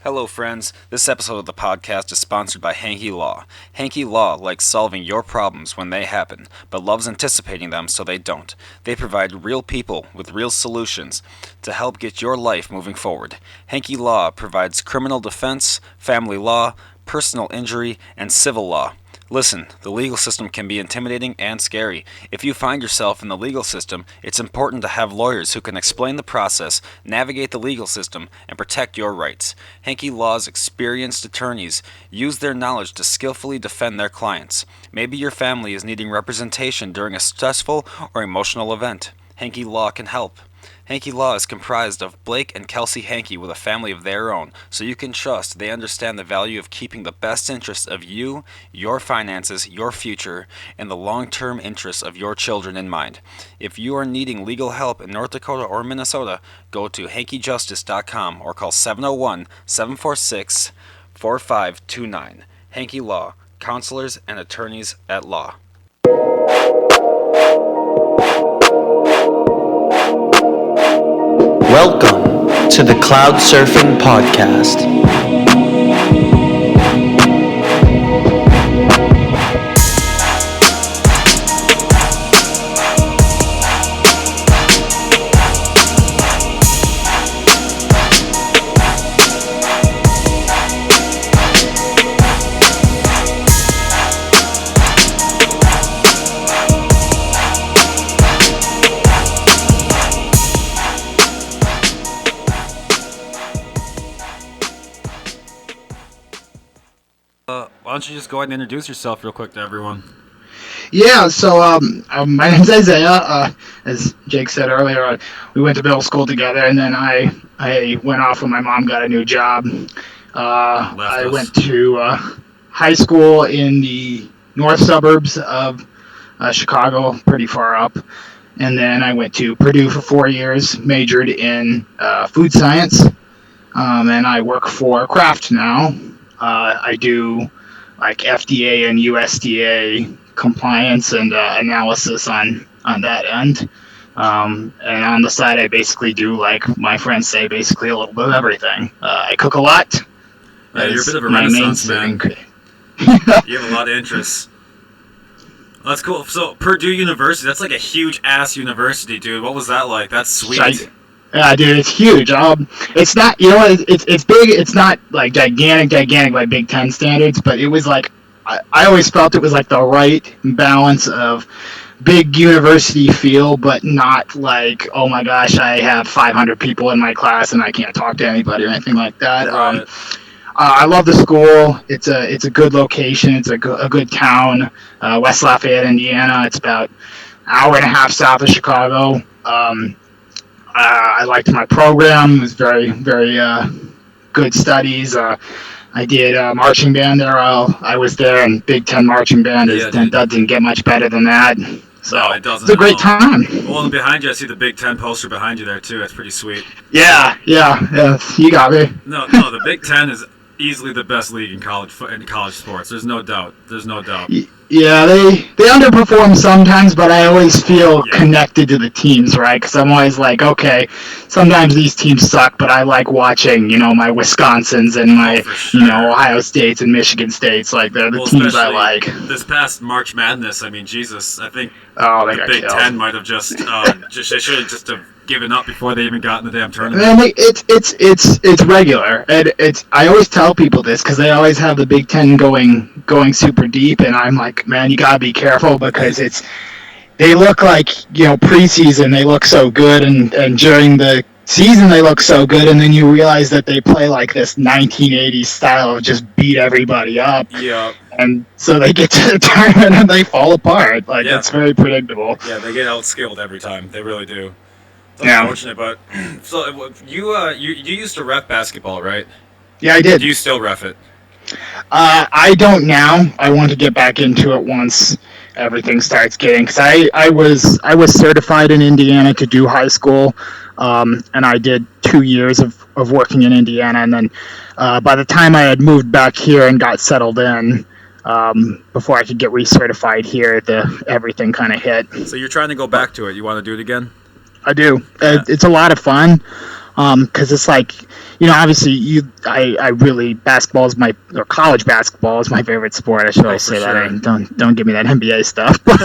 Hello, friends. This episode of the podcast is sponsored by Hanky Law. Hanky Law likes solving your problems when they happen, but loves anticipating them so they don't. They provide real people with real solutions to help get your life moving forward. Hanky Law provides criminal defense, family law, personal injury, and civil law. Listen, the legal system can be intimidating and scary. If you find yourself in the legal system, it's important to have lawyers who can explain the process, navigate the legal system, and protect your rights. Hanky Law's experienced attorneys use their knowledge to skillfully defend their clients. Maybe your family is needing representation during a stressful or emotional event. Hanky Law can help. Hanky Law is comprised of Blake and Kelsey Hanky with a family of their own, so you can trust they understand the value of keeping the best interests of you, your finances, your future, and the long-term interests of your children in mind. If you are needing legal help in North Dakota or Minnesota, go to hankyjustice.com or call 701-746-4529. Hanky Law, counselors and attorneys at law. Welcome to the Cloud Surfing Podcast. Why don't you just go ahead and introduce yourself real quick to everyone? Yeah, so my name's Isaiah. As Jake said earlier, we went to middle school together, and then I went off when my mom got a new job. I went to high school in the north suburbs of Chicago, pretty far up. And then I went to Purdue for 4 years, majored in food science, and I work for Kraft now. I do like FDA and USDA compliance and analysis on that end. And on the side, I basically do, like my friends say, basically a little bit of everything. I cook a lot. Yeah, you're a bit of a renaissance man. You have a lot of interests. That's cool. So Purdue University, that's like a huge ass university, dude. What was that like? That's sweet. Yeah, dude, it's huge. It's not, you know what, it's big. It's not like gigantic by Big Ten standards, but it was like, I always felt it was like the right balance of big university feel, but not like, oh my gosh, I have 500 people in my class and I can't talk to anybody or anything like that. Right. I love the school. It's a good location. It's a good town. West Lafayette, Indiana. It's about an hour and a half south of Chicago. I liked my program. It was very, very good studies. I did marching band there. I was there, and Big Ten marching band doesn't get much better than that. So no, it doesn't. It's a great time. Well, and behind you, I see the Big Ten poster behind you there too. That's pretty sweet. Yeah. You got me. No, the Big Ten is easily the best league in college sports. There's no doubt. Yeah, they underperform sometimes, but I always feel connected to the teams, right? Because I'm always like, okay, sometimes these teams suck, but I like watching, my Wisconsins and my, Ohio States and Michigan States. Like, they're the teams I like. This past March Madness, I mean, Jesus, I think the Big Ten might have just they should have just given up before they even got in the damn tournament. Man, it's regular, and I always tell people this because they always have the Big Ten going super deep, and I'm like, man, you gotta be careful because they look like, preseason they look so good, and during the season they look so good, and then you realize that they play like this 1980s style of just beat everybody up. Yeah. And so they get to the tournament and they fall apart. Like, it's very predictable. Yeah, they get outskilled every time. They really do. It's unfortunate, but so you used to ref basketball, right? Yeah, I did. Do you still ref it? I don't now. I want to get back into it once everything starts getting, because I was certified in Indiana to do high school, and I did 2 years of working in Indiana, and then by the time I had moved back here and got settled in, before I could get recertified here, everything kind of hit. So you're trying to go back to it. You want to do it again? I do. It's a lot of fun. Because it's like, obviously I really college basketball is my favorite sport. I should always say that. Don't give me that NBA stuff. But,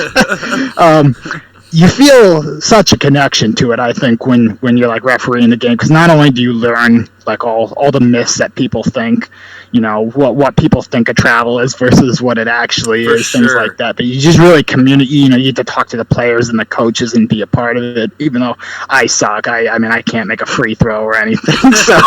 you feel such a connection to it, I think, when you're like refereeing the game, because not only do you learn like all the myths that people think, what people think a travel is versus what it actually is, things like that. But you just really communicate. You get to talk to the players and the coaches and be a part of it. Even though I suck, I mean I can't make a free throw or anything. So.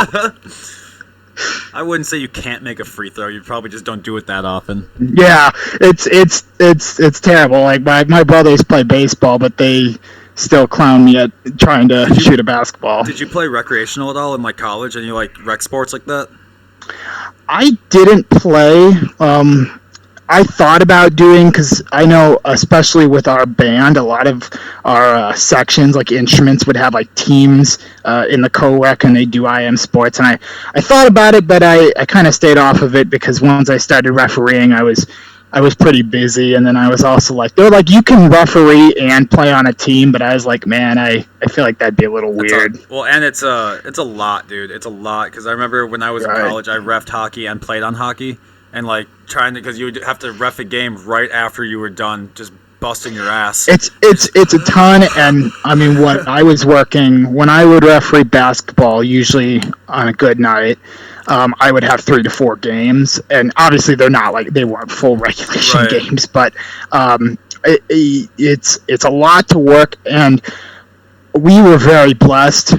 I wouldn't say you can't make a free throw. You probably just don't do it that often. Yeah, it's terrible. Like my brothers play baseball, but they still clown me at trying to shoot a basketball. Did you play recreational at all in like college? And you like rec sports like that? I didn't play. I thought about doing, because I know, especially with our band, a lot of our sections, like instruments, would have like teams in the co-rec, and they do IM sports. And I thought about it, but I kind of stayed off of it, because once I started refereeing, I was pretty busy. And then I was also like, they're like, you can referee and play on a team, but I was like, man, I feel like that'd be a little weird. And it's a lot, dude. It's a lot, because I remember when I was in college, I reffed hockey and played on hockey. And like because you would have to ref a game right after you were done, just busting your ass. It's a ton, and I mean, when I would referee basketball, usually on a good night, I would have 3 to 4 games, and obviously they weren't full regulation games, but it's a lot to work, and we were very blessed.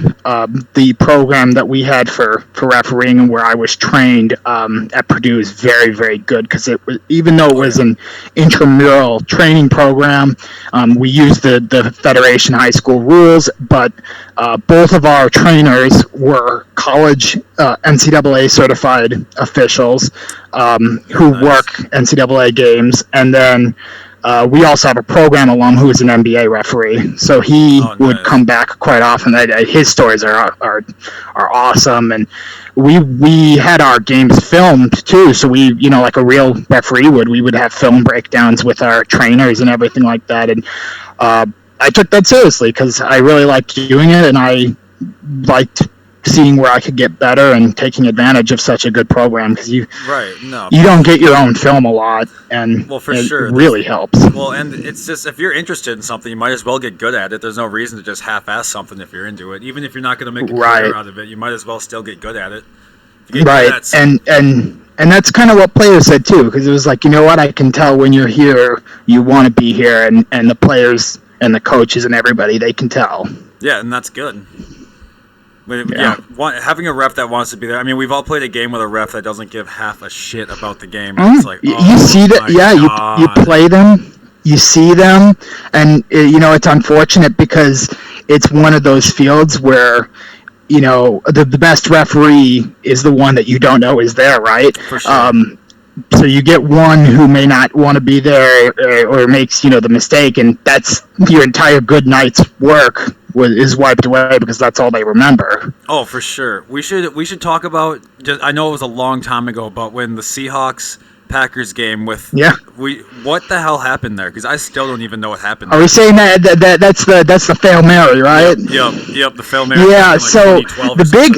The program that we had for refereeing and where I was trained at Purdue is very, very good, because even though it was an intramural training program, we used the Federation high school rules, but both of our trainers were college NCAA certified officials who work NCAA games, and then we also have a program alum who is an NBA referee, so he would come back quite often. His stories are awesome, and we had our games filmed too. So we, like a real referee we would have film breakdowns with our trainers and everything like that. And I took that seriously, because I really liked doing it, and I liked seeing where I could get better and taking advantage of such a good program, because you don't get your own film a lot, and it really helps. Well, and it's just, if you're interested in something, you might as well get good at it. There's no reason to just half-ass something if you're into it. Even if you're not going to make a career out of it, you might as well still get good at it. And that's kind of what players said too, because it was like, what, I can tell when you're here, you want to be here, and the players and the coaches and everybody, they can tell. Yeah, and that's good. Having a ref that wants to be there. I mean, we've all played a game with a ref that doesn't give half a shit about the game. It's like, you see that? Yeah, you play them, you see them, and it's unfortunate, because it's one of those fields where the best referee is the one that you don't know is there, right? For sure. So you get one who may not want to be there, or makes the mistake, and that's your entire good night's work is wiped away, because that's all they remember. Oh, for sure. We should talk about. I know it was a long time ago, but when the Seahawks Packers game what the hell happened there? Because I still don't even know what happened. Are we saying that's the Fail Mary, right? Yep, the Fail Mary. Yeah. So the big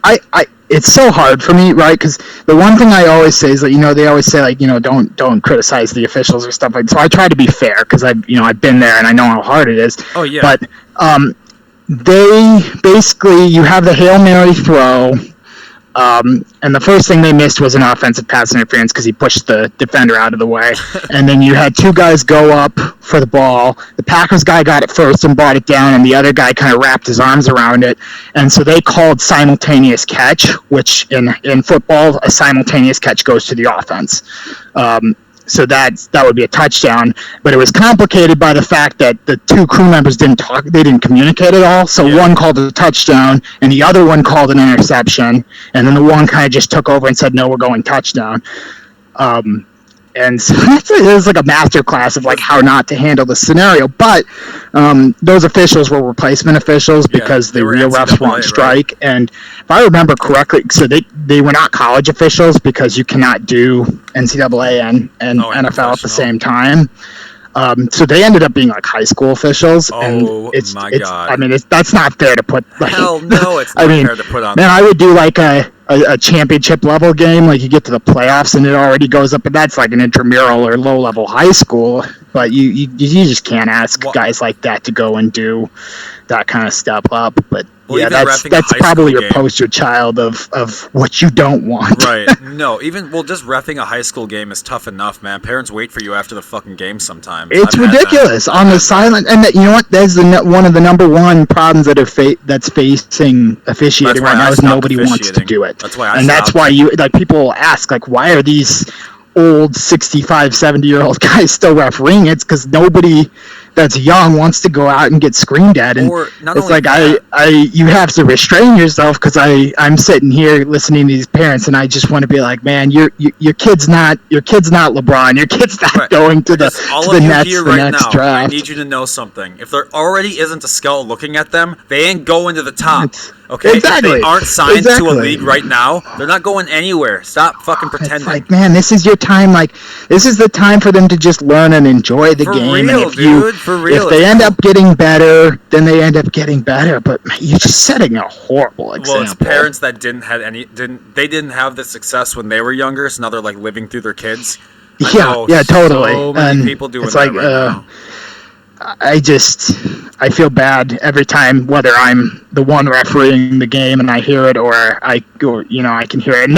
I it's so hard for me, right? Because the one thing I always say is that they always say like don't criticize the officials or stuff like that. So I try to be fair, because I've been there and I know how hard it is. Oh yeah. But they basically, you have the Hail Mary throw, and the first thing they missed was an offensive pass interference, because he pushed the defender out of the way. And then you had 2 guys go up for the ball. The Packers guy got it first and brought it down, and the other guy kind of wrapped his arms around it. And so they called simultaneous catch, which in football, a simultaneous catch goes to the offense. So that would be a touchdown, but it was complicated by the fact that the 2 crew members didn't talk, they didn't communicate at all. So one called a touchdown, and the other one called an interception, and then the one kind of just took over and said, "No, we're going touchdown." And so it was like a master class of like how not to handle the scenario. But those officials were replacement officials, because the real refs were on strike. Right? And if I remember correctly, so they were not college officials, because you cannot do NCAA and NFL at the same time. So they ended up being like high school officials, and Oh it's my it's. God. I mean, that's not fair to put. Like, Hell no, it's I not mean, fair to put on. man, I would do like a championship level game, like you get to the playoffs and it already goes up, and that's like an intramural or low level high school. But you just can't ask guys like that to go and do that kind of step up. But Well, yeah, even that's reffing a high probably school your game. poster child of what you don't want. Right. No, just reffing a high school game is tough enough, man. Parents wait for you after the fucking game sometimes. It's I've had that. ridiculous on the silent, and you know what? That's one of the number one problems that that's facing officiating why right now I is stopped nobody wants to officiating. do it. That's why I and that's stopped. why you like people ask like, why are these old 65, 70-year-old guys still refereeing? It's because nobody that's young wants to go out and get screamed at, and Or not it's only like that, you have to restrain yourself, because I'm sitting here listening to these parents and I just want to be like, man, your kid's not LeBron, your kid's not right. going to Because the all to of the you next here the right next now, draft. I need you to know something. If there already isn't a scout looking at them, they ain't going to the top. Okay? Exactly. If they aren't signed to a Exactly. league right now, they're not going anywhere. Stop fucking pretending. It's like, man, this is your time. Like, this is the time for them to just learn and enjoy the For game. real, and dude. For real. if they end up getting better, then they end up getting better. But man, you're just setting a horrible example. Well, it's parents that didn't have the success when they were younger, so now they're like living through their kids. Yeah, totally. So many people doing it's that like, right now. I feel bad every time, whether I'm the one refereeing the game and I hear it, or I can hear it. And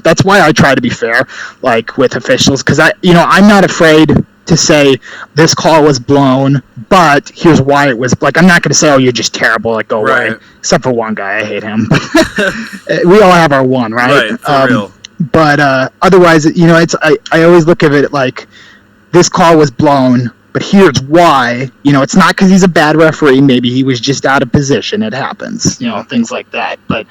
that's why I try to be fair, like with officials, because I'm not afraid to say this call was blown, but here's why it was. Like, I'm not going to say, oh, you're just terrible, like go away. Except for one guy, I hate him. We all have our one, right? Right, for real. But otherwise, I always look at it like this call was blown, but here's why. It's not because he's a bad referee. Maybe he was just out of position. It happens. Things like that. But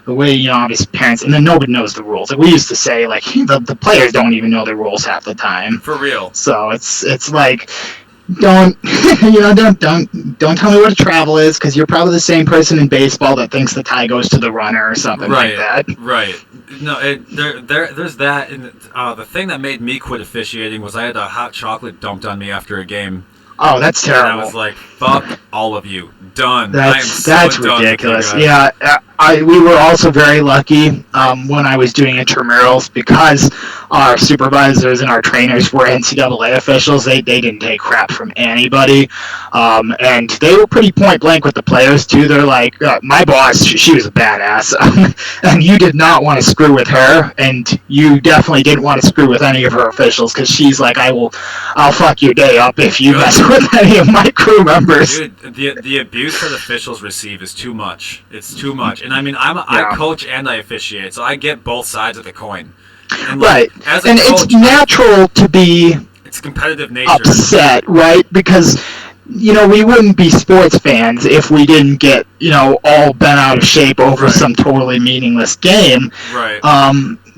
the way, obviously parents, and then nobody knows the rules. Like we used to say, like the players don't even know the rules half the time. For real. So it's like, don't don't tell me what a travel is, because you're probably the same person in baseball that thinks the tie goes to the runner or something like that. Right. No, there's that. And the thing that made me quit officiating was I had a hot chocolate dumped on me after a game. Oh, that's terrible. And I was like, fuck all of you. Done. That's done ridiculous. with you guys. Yeah, we were also very lucky when I was doing intramurals, because our supervisors and our trainers were NCAA officials. They didn't take crap from anybody, and they were pretty point blank with the players too. They're like, my boss, she was a badass, and you did not want to screw with her, and you definitely didn't want to screw with any of her officials, because she's like, I'll fuck your day up if you mess with any of my crew members. Dude, the abuse that officials receive is too much. It's too much. And I mean, I coach and I officiate, so I get both sides of the coin. And right. As a and coach, it's natural to be it's competitive nature. upset, right? Because we wouldn't be sports fans if we didn't get all bent out of shape over some totally meaningless game. Right.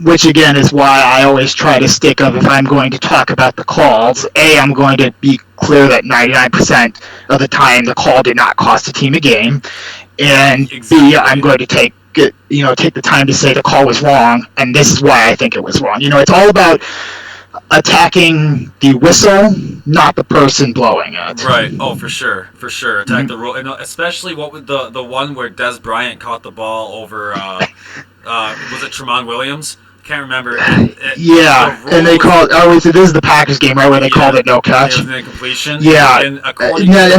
Which again is why I always try to stick up, if I'm going to talk about the calls, I'm going to be clear that 99% of the time the call did not cost a team a game, and B, I'm going to take the time to say the call was wrong, and this is why I think it was wrong. It's all about attacking the whistle, not the person blowing it. Right. Oh, for sure. Attack the rule, and especially what with the one where Des Bryant caught the ball over. Was it Tremont Williams? Can't remember. And they called. This is the Packers game, right, where they called it no catch. It was an incompletion. Yeah, and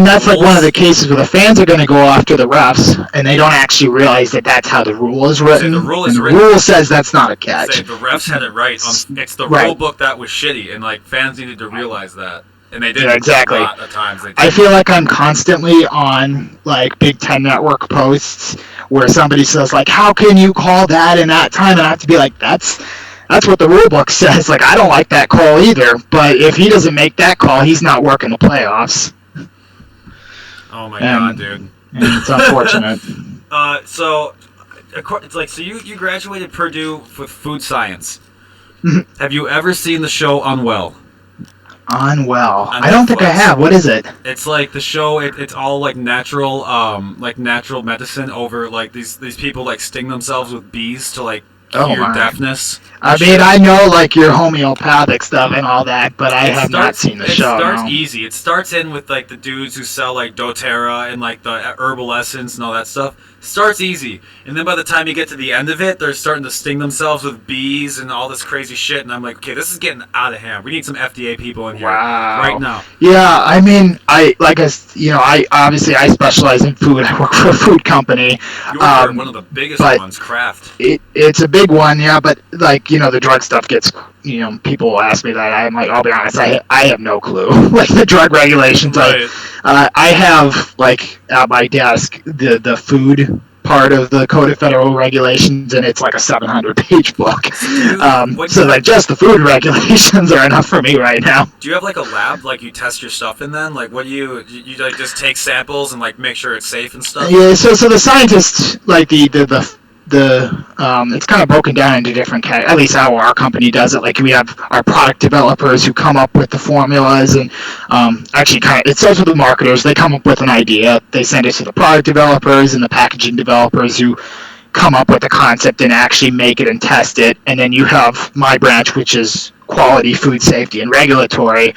that's like one of the cases where the fans are going to go after the refs, and they don't actually realize that that's how the rule is written. The rule says that's not a catch. The refs had it right. It's the rule book that was shitty, and like fans needed to realize that. And they did. Yeah, exactly. A lot of times. I feel like I'm constantly on like Big Ten Network posts where somebody says like, "How can you call that in that time?" And I have to be like, "That's what the rule book says." Like, I don't like that call either. But if he doesn't make that call, he's not working the playoffs. Oh my god, dude! It's unfortunate. So it's like, so you graduated Purdue with food science. Have you ever seen the show Unwell? Unwell. On I don't think I Netflix. have. What is it? It's like the show. It's all like natural medicine over like these people like sting themselves with bees to like Oh hear my. deafness. I mean, I know like your homeopathic stuff and all that, but I have not seen the show. It starts No. easy. It starts in with like the dudes who sell like DoTerra and like the herbal essence and all that stuff. Starts easy, and then by the time you get to the end of it, they're starting to sting themselves with bees and all this crazy shit. And I'm like, okay, this is getting out of hand. We need some FDA people in here right now. Yeah, I mean, I obviously I specialize in food. I work for a food company. You work for one of the biggest ones, Kraft. It's a big one, yeah. But like the drug stuff gets. People will ask me that. I'm like, I'll be honest, I have no clue. Like the drug regulations. Right. I have like at my desk the food part of the Code of Federal Regulations, and it's like a 700-page book. So like just the food regulations are enough for me right now. Do you have like a lab, like you test your stuff in then? Like what do you like just take samples and like make sure it's safe and stuff? Yeah, so the scientists like the it's kind of broken down into different categories. At least how our company does it. Like we have our product developers who come up with the formulas, and actually it starts with the marketers. They come up with an idea, they send it to the product developers and the packaging developers who come up with the concept and actually make it and test it. And then you have my branch, which is quality, food safety, and regulatory.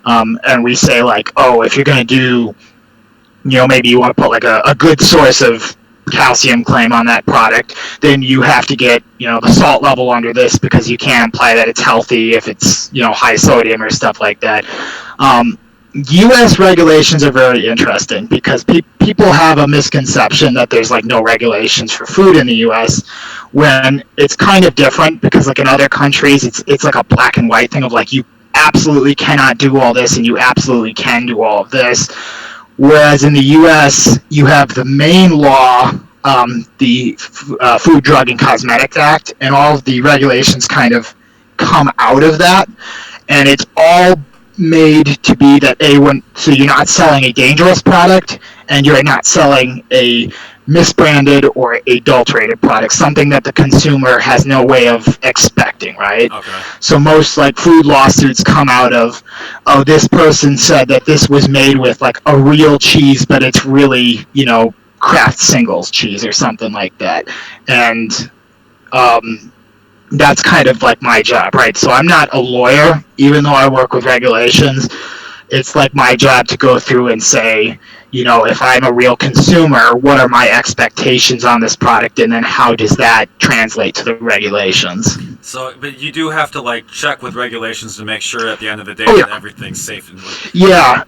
And we say like, oh, if you're going to do, maybe you want to put like a good source of calcium claim on that product, then you have to get the salt level under this because you can't imply that it's healthy if it's high sodium or stuff like that. U.S. regulations are very interesting because people have a misconception that there's like no regulations for food in the U.S. when it's kind of different because like in other countries it's like a black and white thing of like you absolutely cannot do all this and you absolutely can do all of this. Whereas in the U.S., you have the main law, the Food, Drug, and Cosmetics Act, and all of the regulations kind of come out of that. And it's all made to be that so you're not selling a dangerous product, and you're not selling a misbranded or adulterated product, something that the consumer has no way of expecting, right? Okay. So most like food lawsuits come out of, oh, this person said that this was made with like a real cheese, but it's really, Kraft Singles cheese or something like that. And that's kind of like my job, right? So I'm not a lawyer, even though I work with regulations. It's like my job to go through and say, if I'm a real consumer, what are my expectations on this product, and then how does that translate to the regulations? So, but you do have to like check with regulations to make sure at the end of the day that everything's safe and Yeah,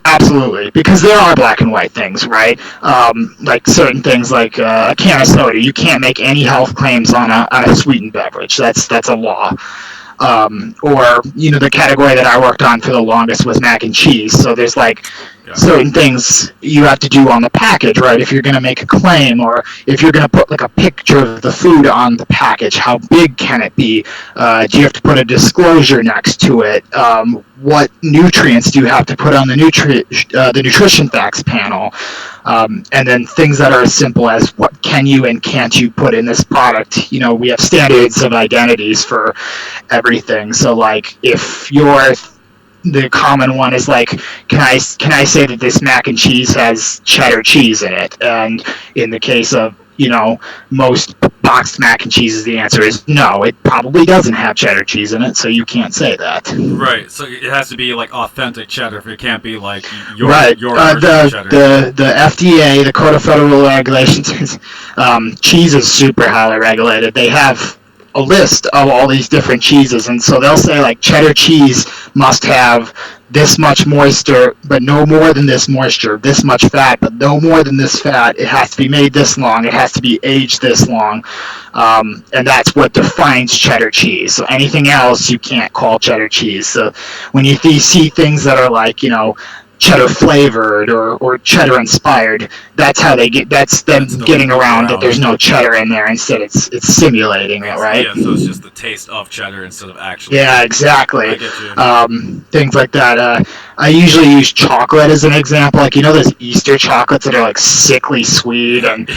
absolutely, because there are black and white things, right? Like certain things, like a can of soda, you can't make any health claims on a sweetened beverage. That's a law. Or the category that I worked on for the longest was mac and cheese. So there's like certain things you have to do on the package, right? If you're going to make a claim, or if you're going to put like a picture of the food on the package, how big can it be? Do you have to put a disclosure next to it? What nutrients do you have to put on the nutrition facts panel? And then things that are as simple as what can you and can't you put in this product. We have standards of identities for everything. So like if the common one is like, can I say that this mac and cheese has cheddar cheese in it? And in the case of most boxed mac and cheeses, the answer is no. It probably doesn't have cheddar cheese in it, so you can't say that. Right. So it has to be like authentic cheddar. If it can't be like your the cheddar. The FDA, the Code of Federal Regulations, cheese is super highly regulated. They have a list of all these different cheeses, and so they'll say like cheddar cheese must have this much moisture, but no more than this moisture, this much fat, but no more than this fat. It has to be made this long. It has to be aged this long. And that's what defines cheddar cheese. So anything else you can't call cheddar cheese. So when you see things that are like, cheddar flavored or cheddar inspired, that's how that's them getting around that there's no cheddar in there. Instead it's simulating it, right? Yeah, so it's just the taste of cheddar instead of actually. Yeah, exactly. I get you. Things like that. I usually use chocolate as an example. Like those Easter chocolates that are like sickly sweet, and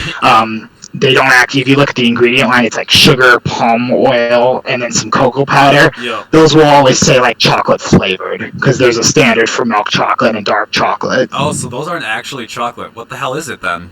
they don't actually, if you look at the ingredient line, it's like sugar, palm oil, and then some cocoa powder. Yeah. Those will always say like chocolate flavored because there's a standard for milk chocolate and dark chocolate. Oh, so those aren't actually chocolate. What the hell is it then?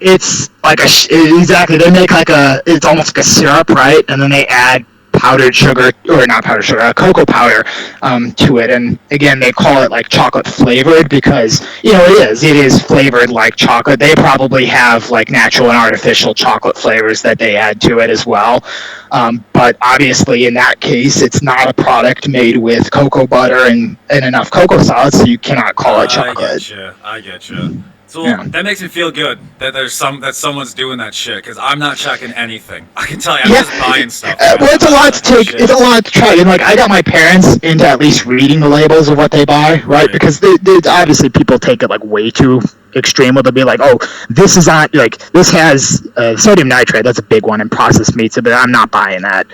It's like exactly. They make like it's almost like a syrup, right? And then they add powdered sugar, or not powdered sugar, cocoa powder to it. And again, they call it like chocolate flavored because it is flavored like chocolate. They probably have like natural and artificial chocolate flavors that they add to it as well. But obviously, in that case, it's not a product made with cocoa butter and enough cocoa solids, so you cannot call it chocolate. I get you. So Yeah. that makes me feel good that someone's doing that shit, because I'm not checking anything. I can tell you, I'm Yeah. just buying stuff. Well, it's a lot to take. Shit. It's a lot to try. And like, I got my parents into at least reading the labels of what they buy, right? Because they obviously people take it like way too extreme. Where they'll be like, "Oh, this is on like this has sodium nitrate. That's a big one in processed meats, but I'm not buying that."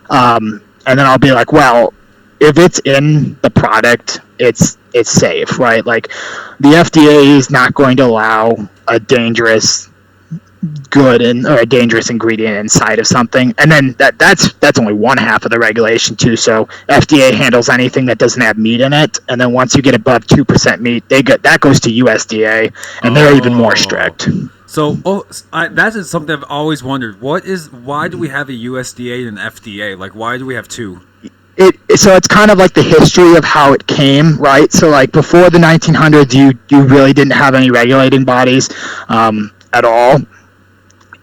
And then I'll be like, "Well, if it's in the product, it's safe, right? Like, the FDA is not going to allow a dangerous good or a dangerous ingredient inside of something." And then that's only one half of the regulation too. So FDA handles anything that doesn't have meat in it, and then once you get above 2% meat, that goes to USDA, and they're even more strict. So, that is something I've always wondered. Why do we have a USDA and an FDA? Like, why do we have two? So it's kind of like the history of how it came, right? So like before the 1900s, you really didn't have any regulating bodies at all,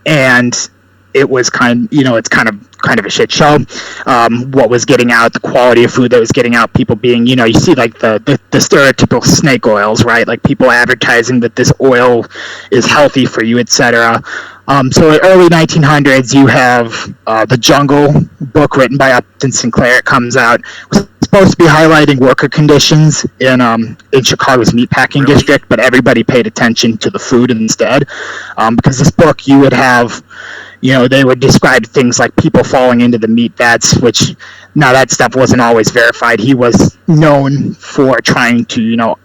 and it was it's kind of a shit show. What was getting out, the quality of food that was getting out, people being, you see like the stereotypical snake oils, right? Like people advertising that this oil is healthy for you, etc. So in early 1900s, you have The Jungle book written by Upton Sinclair. It comes out. It was supposed to be highlighting worker conditions in Chicago's meatpacking district, but everybody paid attention to the food instead. Because this book, you would have, they would describe things like people falling into the meat vats, which now that stuff wasn't always verified. He was known for trying to,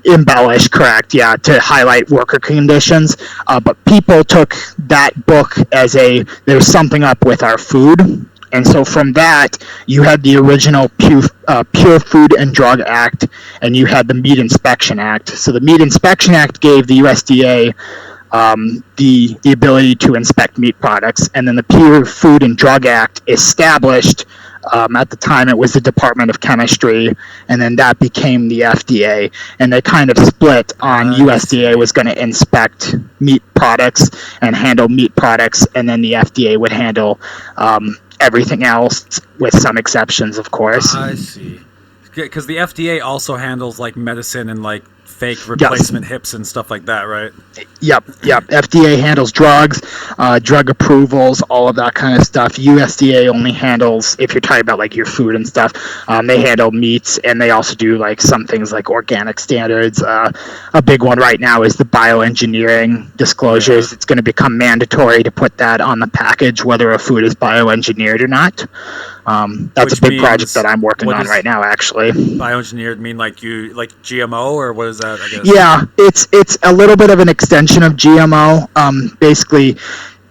embellish, correct, yeah, to highlight worker conditions. But people took that book as there's something up with our food. And so from that, you had the original Pure Food and Drug Act, and you had the Meat Inspection Act. So the Meat Inspection Act gave the USDA the ability to inspect meat products, and then the Pure Food and Drug Act established, at the time it was the Department of Chemistry, and then that became the FDA, and they kind of split on USDA was going to inspect meat products and handle meat products, and then the FDA would handle everything else, with some exceptions, of course. I see. Because the FDA also handles like medicine and like fake replacement hips and stuff like that, right? Yep. FDA handles drugs, drug approvals, all of that kind of stuff. USDA only handles, if you're talking about like your food and stuff, they handle meats, and they also do like some things like organic standards. A big one right now is the bioengineering disclosures. It's going to become mandatory to put that on the package, whether a food is bioengineered or not. That's Which a big project that I'm working on right now, actually. Bioengineered mean like GMO, or what is that? I guess. Yeah, it's a little bit of an extension of GMO. Basically,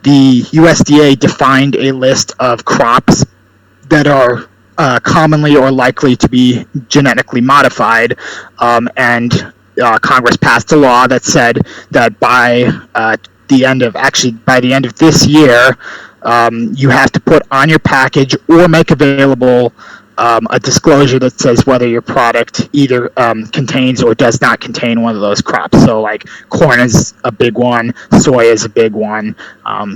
the USDA defined a list of crops that are commonly or likely to be genetically modified, and Congress passed a law that said that by the end of this year, you have to put on your package or make available a disclosure that says whether your product either contains or does not contain one of those crops. So like corn is a big one, soy is a big one,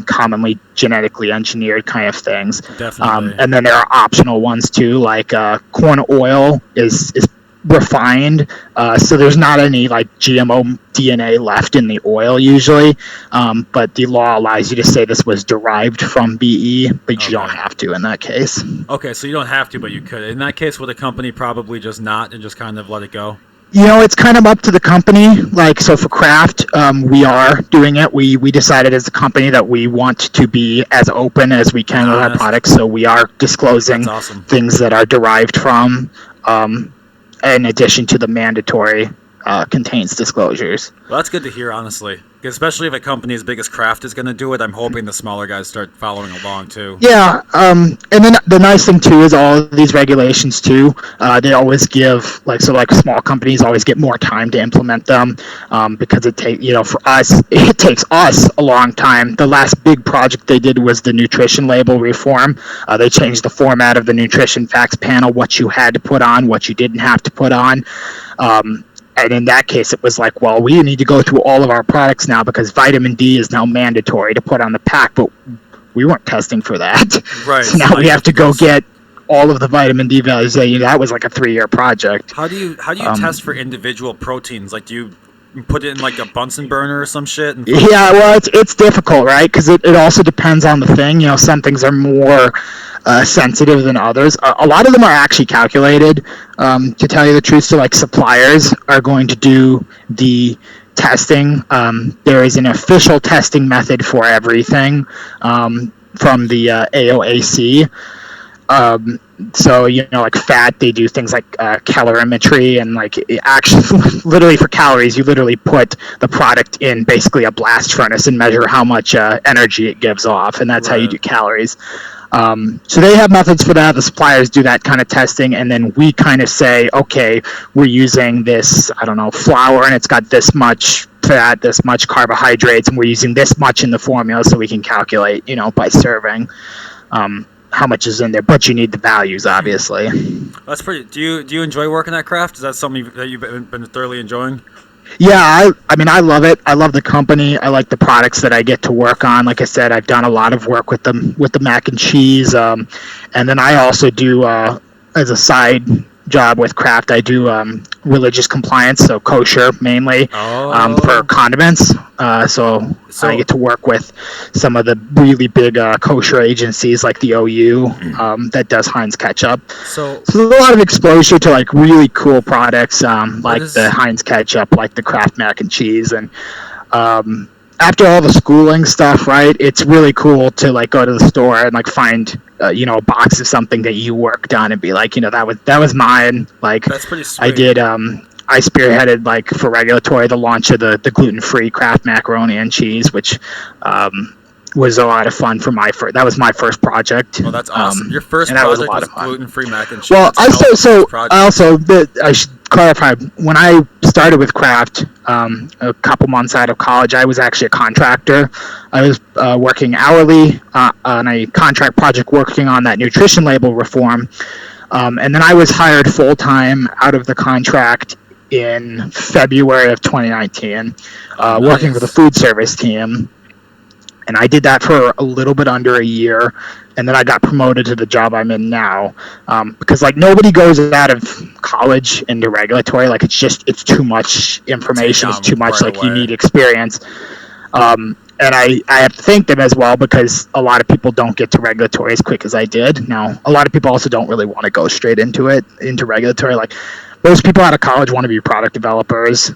commonly genetically engineered kind of things. Definitely. And then there are optional ones too, like corn oil is refined, so there's not any like GMO DNA left in the oil usually, but the law allows you to say this was derived from BE, but you don't have to in that case. Okay, so you don't have to, but you could. In that case, would the company probably just not and just kind of let it go? It's kind of up to the company. Like, so for Kraft, we are doing it. We decided as a company that we want to be as open as we can with our products, so we are disclosing things that are derived from, in addition to the mandatory contains disclosures. Well, that's good to hear, honestly. Especially if a company as big as Kraft is going to do it, I'm hoping the smaller guys start following along too. Yeah, and then the nice thing too is all of these regulations too. They always give like small companies always get more time to implement them because for us it takes us a long time. The last big project they did was the nutrition label reform. They changed the format of the nutrition facts panel, what you had to put on, what you didn't have to put on. And in that case, it was like, well, we need to go through all of our products now because vitamin D is now mandatory to put on the pack, but we weren't testing for that. Right. So now we have to go get all of the vitamin D values. That was like a 3-year project. How do you test for individual proteins? Like, do you put it in like a Bunsen burner or some shit? Yeah, well, it's difficult, right? Because it also depends on the thing. Some things are more sensitive than others. A lot of them are actually calculated. To tell you the truth, so like suppliers are going to do the testing. There is an official testing method for everything from the AOAC. So like fat, they do things like calorimetry, and like actually literally for calories, you literally put the product in basically a blast furnace and measure how much energy it gives off, and that's how you do calories. So they have methods for that. The suppliers do that kind of testing, and then we kind of say, okay, we're using this, I don't know, flour, and it's got this much fat, this much carbohydrates, and we're using this much in the formula, so we can calculate, by serving, how much is in there. But you need the values, obviously. That's pretty. Do you enjoy working at Kraft? Is that something that you've been thoroughly enjoying? Yeah, I mean, I love it. I love the company. I like the products that I get to work on. Like I said, I've done a lot of work with the mac and cheese, and then I also do as a side job with Kraft, I do religious compliance, so kosher mainly, for condiments. So I get to work with some of the really big kosher agencies like the OU that does Heinz ketchup. So there's a lot of exposure to like really cool products the Heinz ketchup, like the Kraft mac and cheese, and after all the schooling stuff, right, it's really cool to like go to the store and like find a box of something that you worked on and be like, that was mine. Like, that's pretty sweet. I did I spearheaded, like, for regulatory, the launch of the gluten-free Kraft macaroni and cheese, which was a lot of fun for that was my first project. Oh, that's awesome. Your first project was gluten-free mac and cheese. Well, I should clarify, when I started with Kraft a couple months out of college, I was actually a contractor. I was working hourly on a contract project working on that nutrition label reform, and then I was hired full-time out of the contract in February of 2019, working for the food service team. And I did that for a little bit under a year, and then I got promoted to the job I'm in now. Because like nobody goes out of college into regulatory. Like it's too much information. It's too much. Like you need experience. And I have to thank them as well, because a lot of people don't get to regulatory as quick as I did. Now, a lot of people also don't really want to go straight into regulatory. Like most people out of college want to be product developers.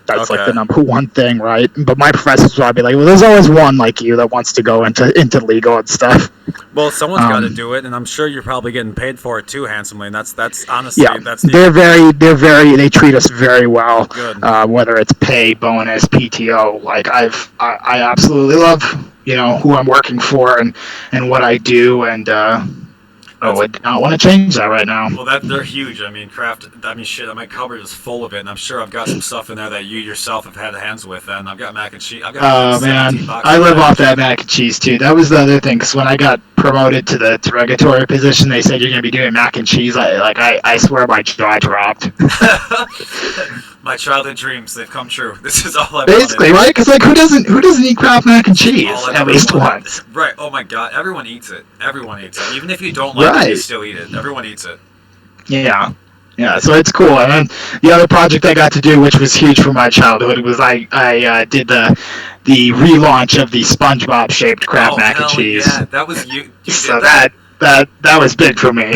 That's like the number one thing, right? But my professors will be like, well, there's always one like you that wants to go into legal and stuff. Well, someone's got to do it, and I'm sure you're probably getting paid for it too, handsomely. And that's honestly, they treat us very well. Good. Whether it's pay, bonus, PTO, like I absolutely love who I'm working for and what I do, and I would not want to change that right now. Well, they're huge. I mean, Kraft. I mean, shit. My cupboard is full of it, and I'm sure I've got some stuff in there that you yourself have had hands with. And I've got mac and cheese. Oh man, I live off that mac and cheese too. That was the other thing, because when I got promoted to the regulatory position, they said you're going to be doing mac and cheese. I swear my jaw dropped. My childhood dreams, they've come true. This is all I basically wanted. Right, because like who doesn't eat Kraft mac and cheese at least once? Right. Oh my God, everyone eats it. Everyone eats it. Even if you don't like it, you still eat it. Everyone eats it. Yeah. So it's cool. And then the other project I got to do, which was huge for my childhood, was I did the relaunch of the SpongeBob shaped Kraft mac and cheese. Yeah, that was you. So that was big for me.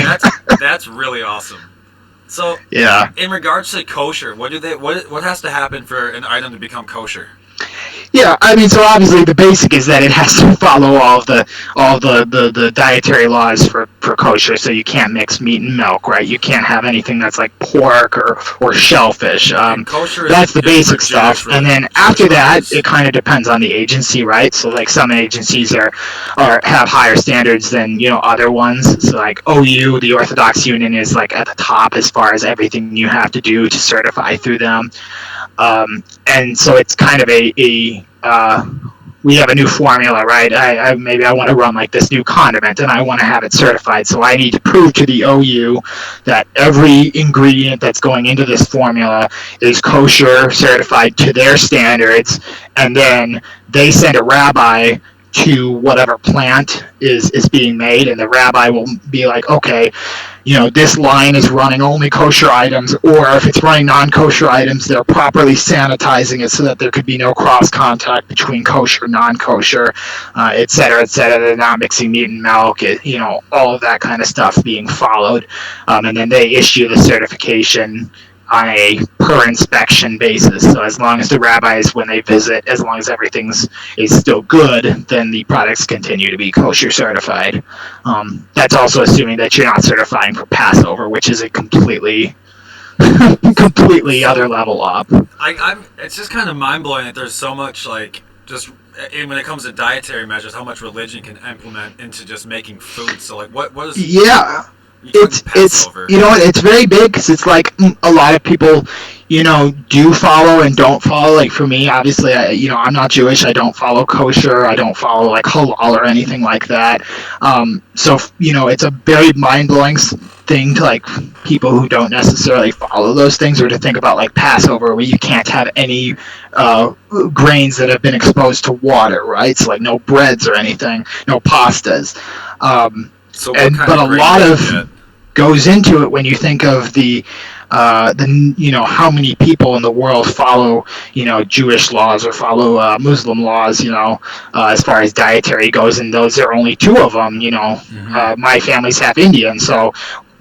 That's really awesome. So yeah, in regards to kosher, what has to happen for an item to become kosher? Yeah, I mean, so obviously the basic is that it has to follow all the dietary laws for kosher. So you can't mix meat and milk, right? You can't have anything that's like pork or shellfish. And kosher That's the is for basic stuff. And then Jewish after that, buyers. it kind of depends on the agency, right? So like some agencies are have higher standards than other ones. So like OU, the Orthodox Union, is like at the top as far as everything you have to do to certify through them. And so it's kind of we have a new formula, right? Maybe I want to run like this new condiment and I want to have it certified. So I need to prove to the OU that every ingredient that's going into this formula is kosher certified to their standards, and then they send a rabbi to whatever plant is being made, and the rabbi will be like, okay, this line is running only kosher items, or if it's running non-kosher items, they're properly sanitizing it so that there could be no cross contact between kosher and non-kosher, et cetera, et cetera. They're not mixing meat and milk, all of that kind of stuff being followed. And then they issue the certification on a per inspection basis. So as long as the rabbis, when they visit, as long as everything's is still good, then the products continue to be kosher certified. That's also assuming that you're not certifying for Passover, which is a completely other level up. It's just kind of mind blowing that there's so much like just when it comes to dietary measures, how much religion can implement into just making food. So like, what is Yeah. It's it's very big because it's like a lot of people do follow and don't follow. Like for me, obviously, I'm not Jewish. I don't follow kosher. I don't follow like halal or anything like that. So it's a very mind blowing thing to like people who don't necessarily follow those things, or to think about like Passover, where you can't have any grains that have been exposed to water, right? So like no breads or anything, no pastas. So but a lot of goes into it when you think of the how many people in the world follow Jewish laws or follow Muslim laws, as far as dietary goes, and those are only two of them. My family's half Indian, so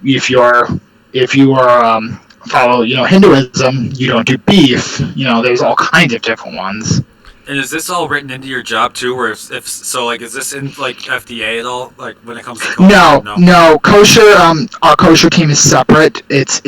if you are follow Hinduism, you don't do beef. There's all kinds of different ones. And is this all written into your job too, or if so, like, is this in like FDA at all, like when it comes to kosher? No. Kosher. Our kosher team is separate. It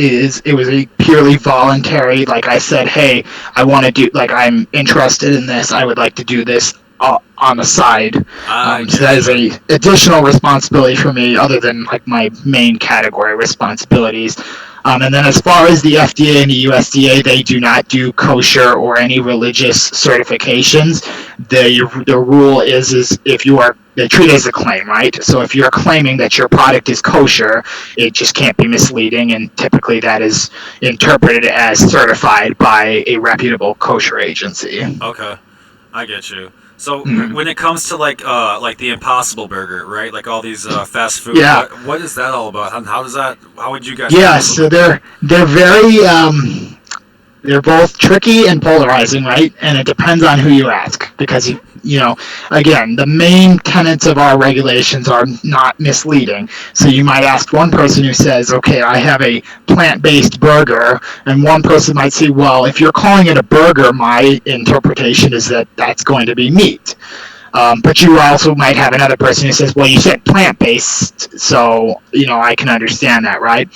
was a purely voluntary. Like I said, hey, I want to do. Like I'm interested in this. I would like to do this on the side. So that is a additional responsibility for me, other than like my main category responsibilities. And then as far as the FDA and the USDA, they do not do kosher or any religious certifications. The rule is if you are, they treat it as a claim, right? So if you're claiming that your product is kosher, it just can't be misleading, and typically that is interpreted as certified by a reputable kosher agency. Okay, I get you. So when it comes to like the Impossible Burger, right? Like all these fast food. Yeah. What is that all about? How would you guys? Yeah. So they're very they're both tricky and polarizing, right? And it depends on who you ask, because again, the main tenets of our regulations are not misleading. So you might ask one person who says, okay, I have a plant-based burger, and one person might say, well, if you're calling it a burger, my interpretation is that that's going to be meat. But you also might have another person who says, well, you said plant-based, so, I can understand that, right?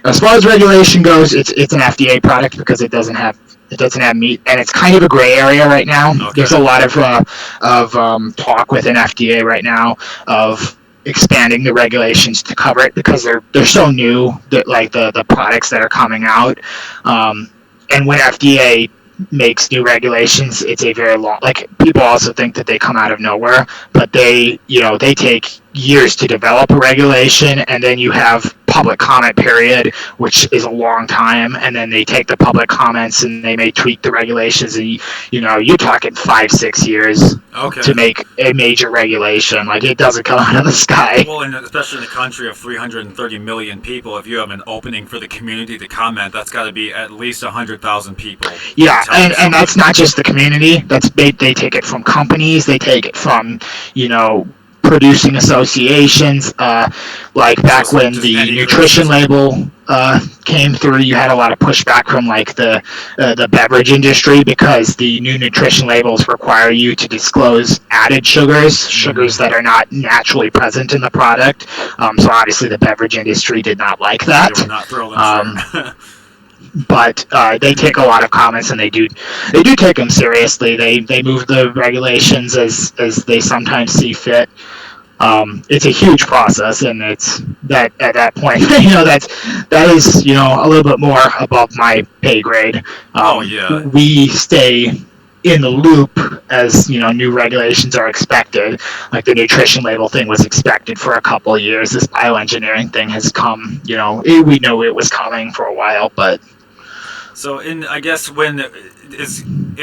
As far as regulation goes, it's an FDA product because it doesn't have meat, and it's kind of a gray area right now. Okay. There's a lot of talk within FDA right now of expanding the regulations to cover it, because they're so new, that like the products that are coming out, and when FDA makes new regulations, it's a very long, like, people also think that they come out of nowhere, but they take years to develop a regulation, and then you have public comment period, which is a long time, and then they take the public comments and they may tweak the regulations, and you're talking 5-6 years to make a major regulation. Like, it doesn't come out of the sky. Well, and especially in a country of 330 million people, if you have an opening for the community to comment, that's got to be at least 100,000 people. Yeah, and that's not just the community. They take it from companies. They take it from producing associations. Like back So when just the any nutrition criticism. label came through, you had a lot of pushback from like the beverage industry because the new nutrition labels require you to disclose added sugars that are not naturally present in the product. So obviously the beverage industry did not like They that. were not thrilled, I'm Um, sure. but they take a lot of comments and they do take them seriously. They move the regulations as they sometimes see fit. It's a huge process, and it's that at that point, that is a little bit more above my pay grade. Oh, yeah. We stay in the loop as new regulations are expected. Like the nutrition label thing was expected for a couple of years. This bioengineering thing has come. We know it was coming for a while, but So, I guess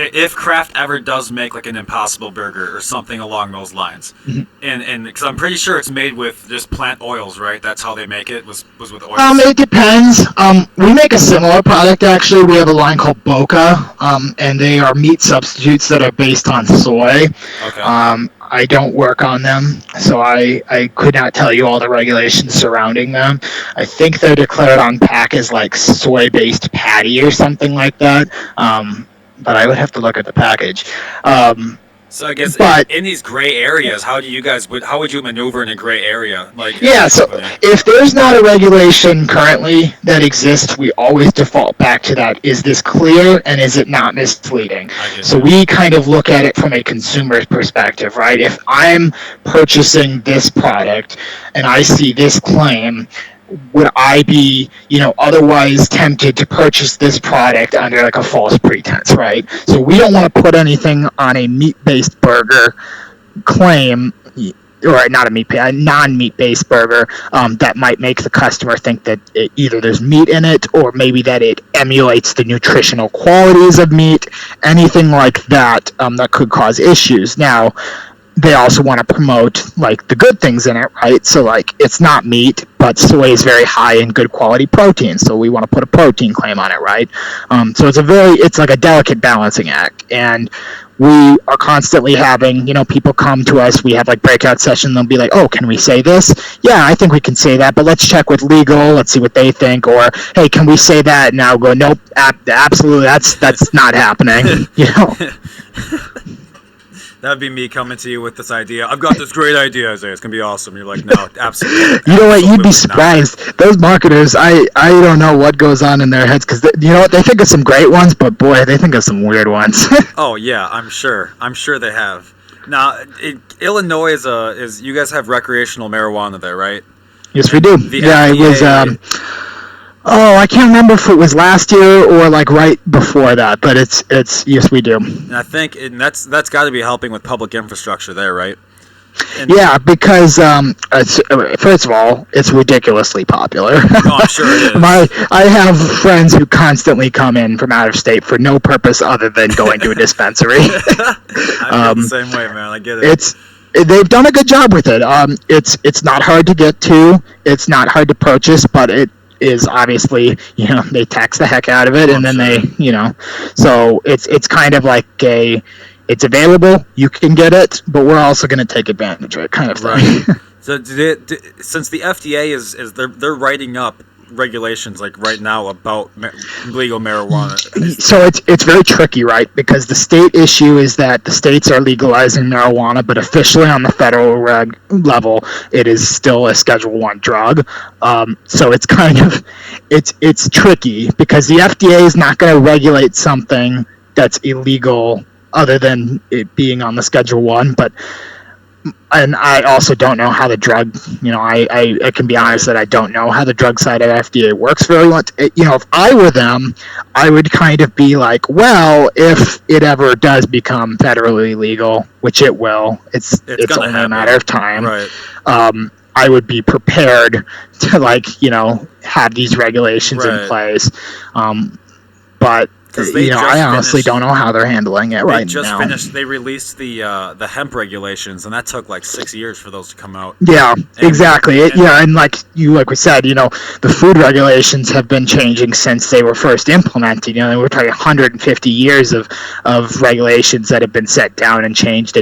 if Kraft ever does make like an Impossible Burger or something along those lines, and because I'm pretty sure it's made with just plant oils, right? That's how they make it. Was with oils. It depends. We make a similar product actually. We have a line called Boca, and they are meat substitutes that are based on soy. Okay. I don't work on them, so I could not tell you all the regulations surrounding them. I think they're declared on pack as like soy-based patty or something like that. But I would have to look at the package. So I guess But in these gray areas, how would you maneuver in a gray area? Like yeah, so if there's not a regulation currently that exists, we always default back to that. Is this clear and is it not misleading? So we kind of look at it from a consumer's perspective, right? If I'm purchasing this product and I see this claim, would I be, otherwise tempted to purchase this product under like a false pretense, right? So we don't want to put anything on a meat-based burger claim, or not a non-meat-based burger, that might make the customer think that either there's meat in it or maybe that it emulates the nutritional qualities of meat, anything like that, that could cause issues. Now, they also want to promote like the good things in it, right? So like it's not meat, but soy is very high in good quality protein, so we want to put a protein claim on it, right? So it's like a delicate balancing act, and we are constantly having people come to us. We have like breakout sessions. They'll be like, "Oh, can we say this? Yeah, I think we can say that, but let's check with legal. Let's see what they think." Or, "Hey, can we say that?" And I'll go, "Nope, absolutely, that's not happening." That'd be me coming to you with this idea. I've got this great idea, Isaiah. It's gonna be awesome. You're like, no, absolutely. You know what? You'd be absolutely surprised. Those marketers, I don't know what goes on in their heads because they think of some great ones, but boy, they think of some weird ones. Oh yeah, I'm sure they have. Now, Illinois is you guys have recreational marijuana there, right? Yes, we do. The It was. I can't remember if it was last year or like right before that, but it's yes, we do. And I think that's got to be helping with public infrastructure there, right? Yeah, because first of all, it's ridiculously popular. Oh, I'm sure it is. I have friends who constantly come in from out of state for no purpose other than going to a dispensary. I feel the same way, man. I get it. They've done a good job with it. It's not hard to get to. It's not hard to purchase, but it is obviously they tax the heck out of it, and then they so it's kind of like it's available, you can get it, but we're also going to take advantage of it, kind of thing. Right. So since the FDA is they're writing up regulations like right now about legal marijuana. So it's very tricky, right? Because the state issue is that the states are legalizing marijuana, but officially on the federal level, it is still a Schedule I drug. So it's kind of it's tricky because the FDA is not going to regulate something that's illegal other than it being on the Schedule I, and I also don't know how the drug, I can be honest that I don't know how the drug side of FDA works very much. If I were them, I would kind of be like, well, if it ever does become federally legal, which it will, it's only a matter of time. Right. I would be prepared to have these regulations in place. But I honestly don't know how they're handling it right now. They released the hemp regulations, and that took like 6 years for those to come out. Yeah, exactly. And like we said, the food regulations have been changing since they were first implemented. We're talking 150 years of regulations that have been set down and changed.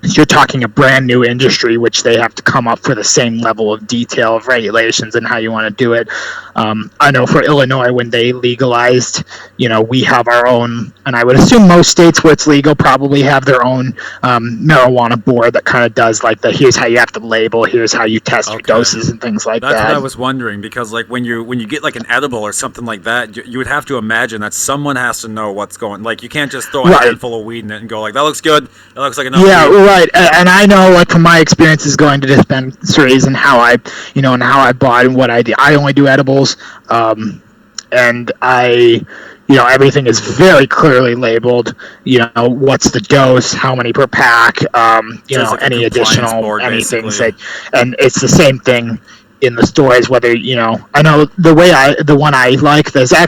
you're talking a brand new industry, which they have to come up for the same level of detail of regulations and how you want to do it. I know for Illinois, when they legalized, we have our own, and I would assume most states where it's legal probably have their own marijuana board that kind of does like here's how you have to label, here's how you test your doses and things like that. That's what I was wondering, because like when you get like an edible or something like that, you would have to imagine that someone has to know what's going. Like you can't just throw a handful of weed in it and go like, that looks good, that looks like enough. Yeah, right. And I know, like from my experiences going to dispensaries and how I bought and what I do. I only do edibles, and everything is very clearly labeled. What's the dose, how many per pack, like any additional board, anything. basically. And it's the same thing in the stores, whether I know the one I like, there's a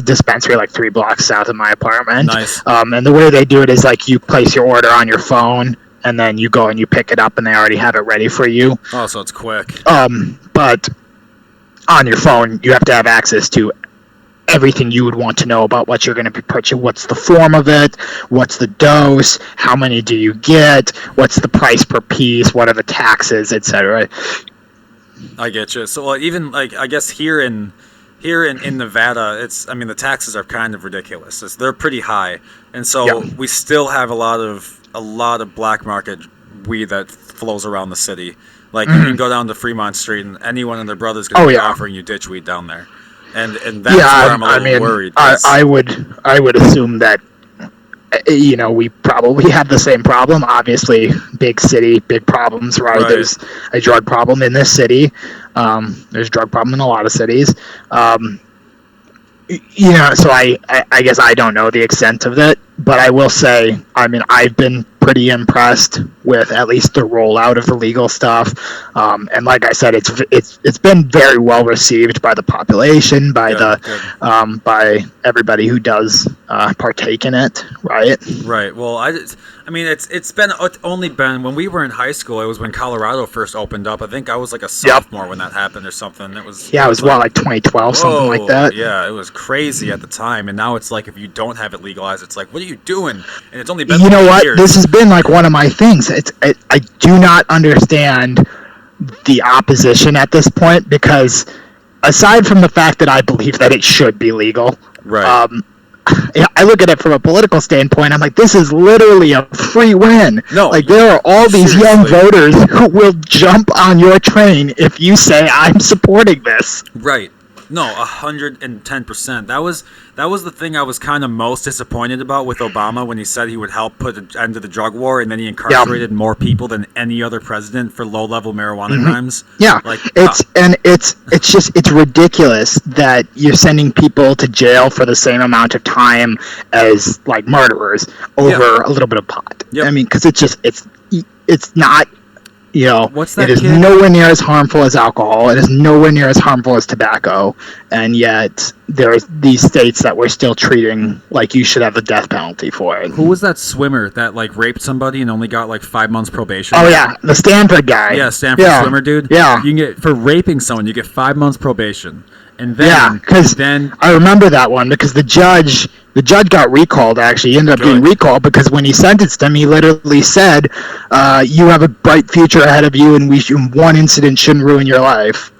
dispensary like 3 blocks south of my apartment. Nice. And the way they do it is like you place your order on your phone and then you go and you pick it up and they already have it ready for you. Oh, so it's quick. But on your phone you have to have access to everything you would want to know about what you're going to be purchasing. What's the form of it? What's the dose? How many do you get? What's the price per piece? What are the taxes, etc.? I get you. So even like I guess here in Nevada, the taxes are kind of ridiculous. They're pretty high, and so we still have a lot of black market weed that flows around the city. Like you can go down to Fremont Street, and anyone and their brother's going to be offering you ditch weed down there, and that's where I'm a little worried. I would assume that we probably have the same problem. Obviously, big city, big problems, right? There's a drug problem in this city. There's a drug problem in a lot of cities. So I guess I don't know the extent of it, but I will say, I've been pretty impressed with at least the rollout of the legal stuff. And like I said, it's been very well received by the population, by by everybody who does partake in it, right? Right. Well, it's only been when we were in high school. It was when Colorado first opened up. I think I was like a sophomore when that happened or something. It was 2012, something like that. Yeah, it was crazy at the time, and now it's like if you don't have it legalized, it's like, what are you doing? And it's only been years. This has been like one of my things. I do not understand the opposition at this point, because aside from the fact that I believe that it should be legal, right? I look at it from a political standpoint. I'm like, this is literally a free win. No, like there are all these young voters who will jump on your train if you say I'm supporting this. Right. No, 110%. That was the thing I was kind of most disappointed about with Obama when he said he would help put an end to the drug war, and then he incarcerated more people than any other president for low-level marijuana crimes. Yeah, it's ridiculous that you're sending people to jail for the same amount of time as like murderers over a little bit of pot. Yep. Because it's not. What's that? It is nowhere near as harmful as alcohol. It is nowhere near as harmful as tobacco, and yet there are these states that we're still treating like you should have the death penalty for it. Who was that swimmer that like raped somebody and only got like 5 months probation? Oh yeah, the Stanford guy. Yeah, Stanford swimmer dude. Yeah, you can get for raping someone, you get 5 months probation, and then then I remember that one because the judge got recalled. Actually, he ended up getting recalled because when he sentenced him, he literally said, "You have a bright future ahead of you, and one incident shouldn't ruin your life."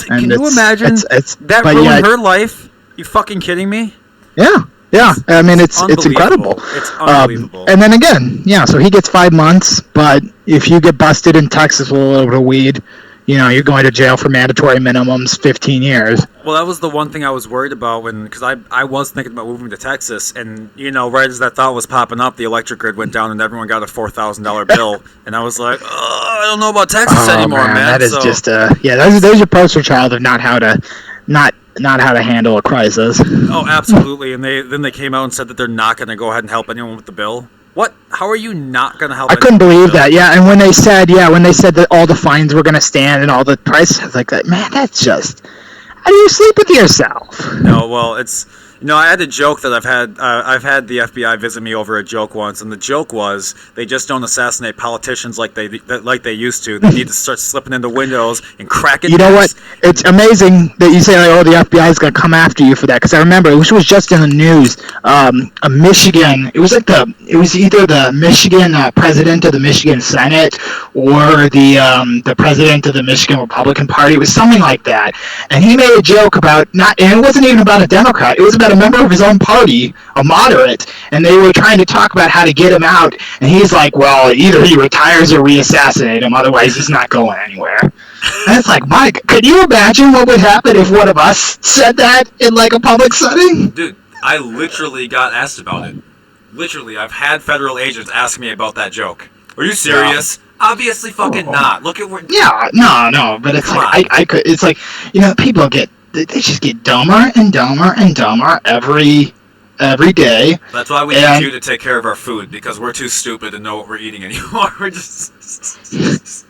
Can you imagine that ruined her life? You fucking kidding me? Yeah. It's incredible. It's unbelievable. And then again, so he gets 5 months, but if you get busted in Texas with a little bit of weed, you're going to jail for mandatory minimums 15 years. Well, that was the one thing I was worried about because I was thinking about moving to Texas, and right as that thought was popping up, the electric grid went down and everyone got a $4,000 bill, and I was like, I don't know about Texas anymore, man. That is just there's your poster child of not how to handle a crisis. Oh, absolutely. And they came out and said that they're not going to go ahead and help anyone with the bill. What? How are you not going to help? I couldn't believe that. Yeah, and when they said that all the fines were going to stand and all the prices, I was like, man, that's just. How do you sleep with yourself? No, well, it's I had a joke that I've had the FBI visit me over a joke once, and the joke was they just don't assassinate politicians like they used to. They need to start slipping into windows and cracking. You know what? It's amazing that you say, like, the FBI is going to come after you for that. Because I remember, it was just in the news. A Michigan, it was either the Michigan president of the Michigan Senate or the president of the Michigan Republican Party. It was something like that. And he made a joke about and it wasn't even about a Democrat. It was about a member of his own party, a moderate, and they were trying to talk about how to get him out. And he's like, well, either he retires or we assassinate him. Otherwise, he's not going anywhere. And it's like, Mike, could you imagine what would happen if one of us said that in, like, a public setting? Dude, I literally got asked about it. Literally, I've had federal agents ask me about that joke. Are you serious? Yeah. Obviously fucking not. Look at where... Yeah, no, but it's it's like, people they just get dumber and dumber and dumber every day. That's why we need you to take care of our food, because we're too stupid to know what we're eating anymore. We're just...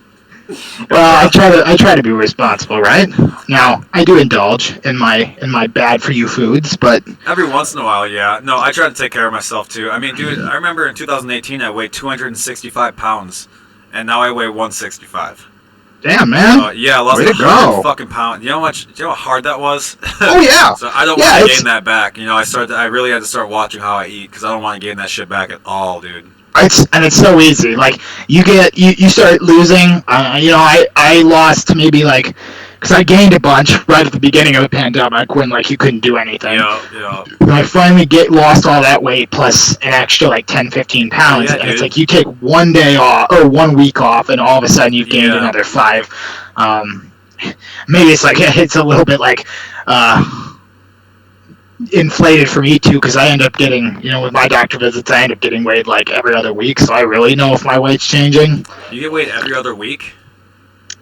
Well, I try to be responsible, right? Now, I do indulge in my bad for you foods, but every once in a while, yeah. No, I try to take care of myself too. I mean, dude, I remember in 2018 I weighed 265 pounds, and now I weigh 165. Damn, man. Yeah, I lost 100 fucking pounds. You know how hard that was? Oh yeah. So I don't want to gain that back. I really had to start watching how I eat, because I don't want to gain that shit back at all, dude. It's so easy. Like, you start losing. I lost maybe, like, because I gained a bunch right at the beginning of the pandemic when, like, you couldn't do anything. Yeah. And I finally lost all that weight plus an extra, like, 10, 15 pounds. And it's like you take 1 day off or 1 week off, and all of a sudden you've gained another 5. Maybe it's like it's a little bit like inflated for me too, because I end up getting, with my doctor visits, I end up getting weighed like every other week, so I really know if my weight's changing. You get weighed every other week?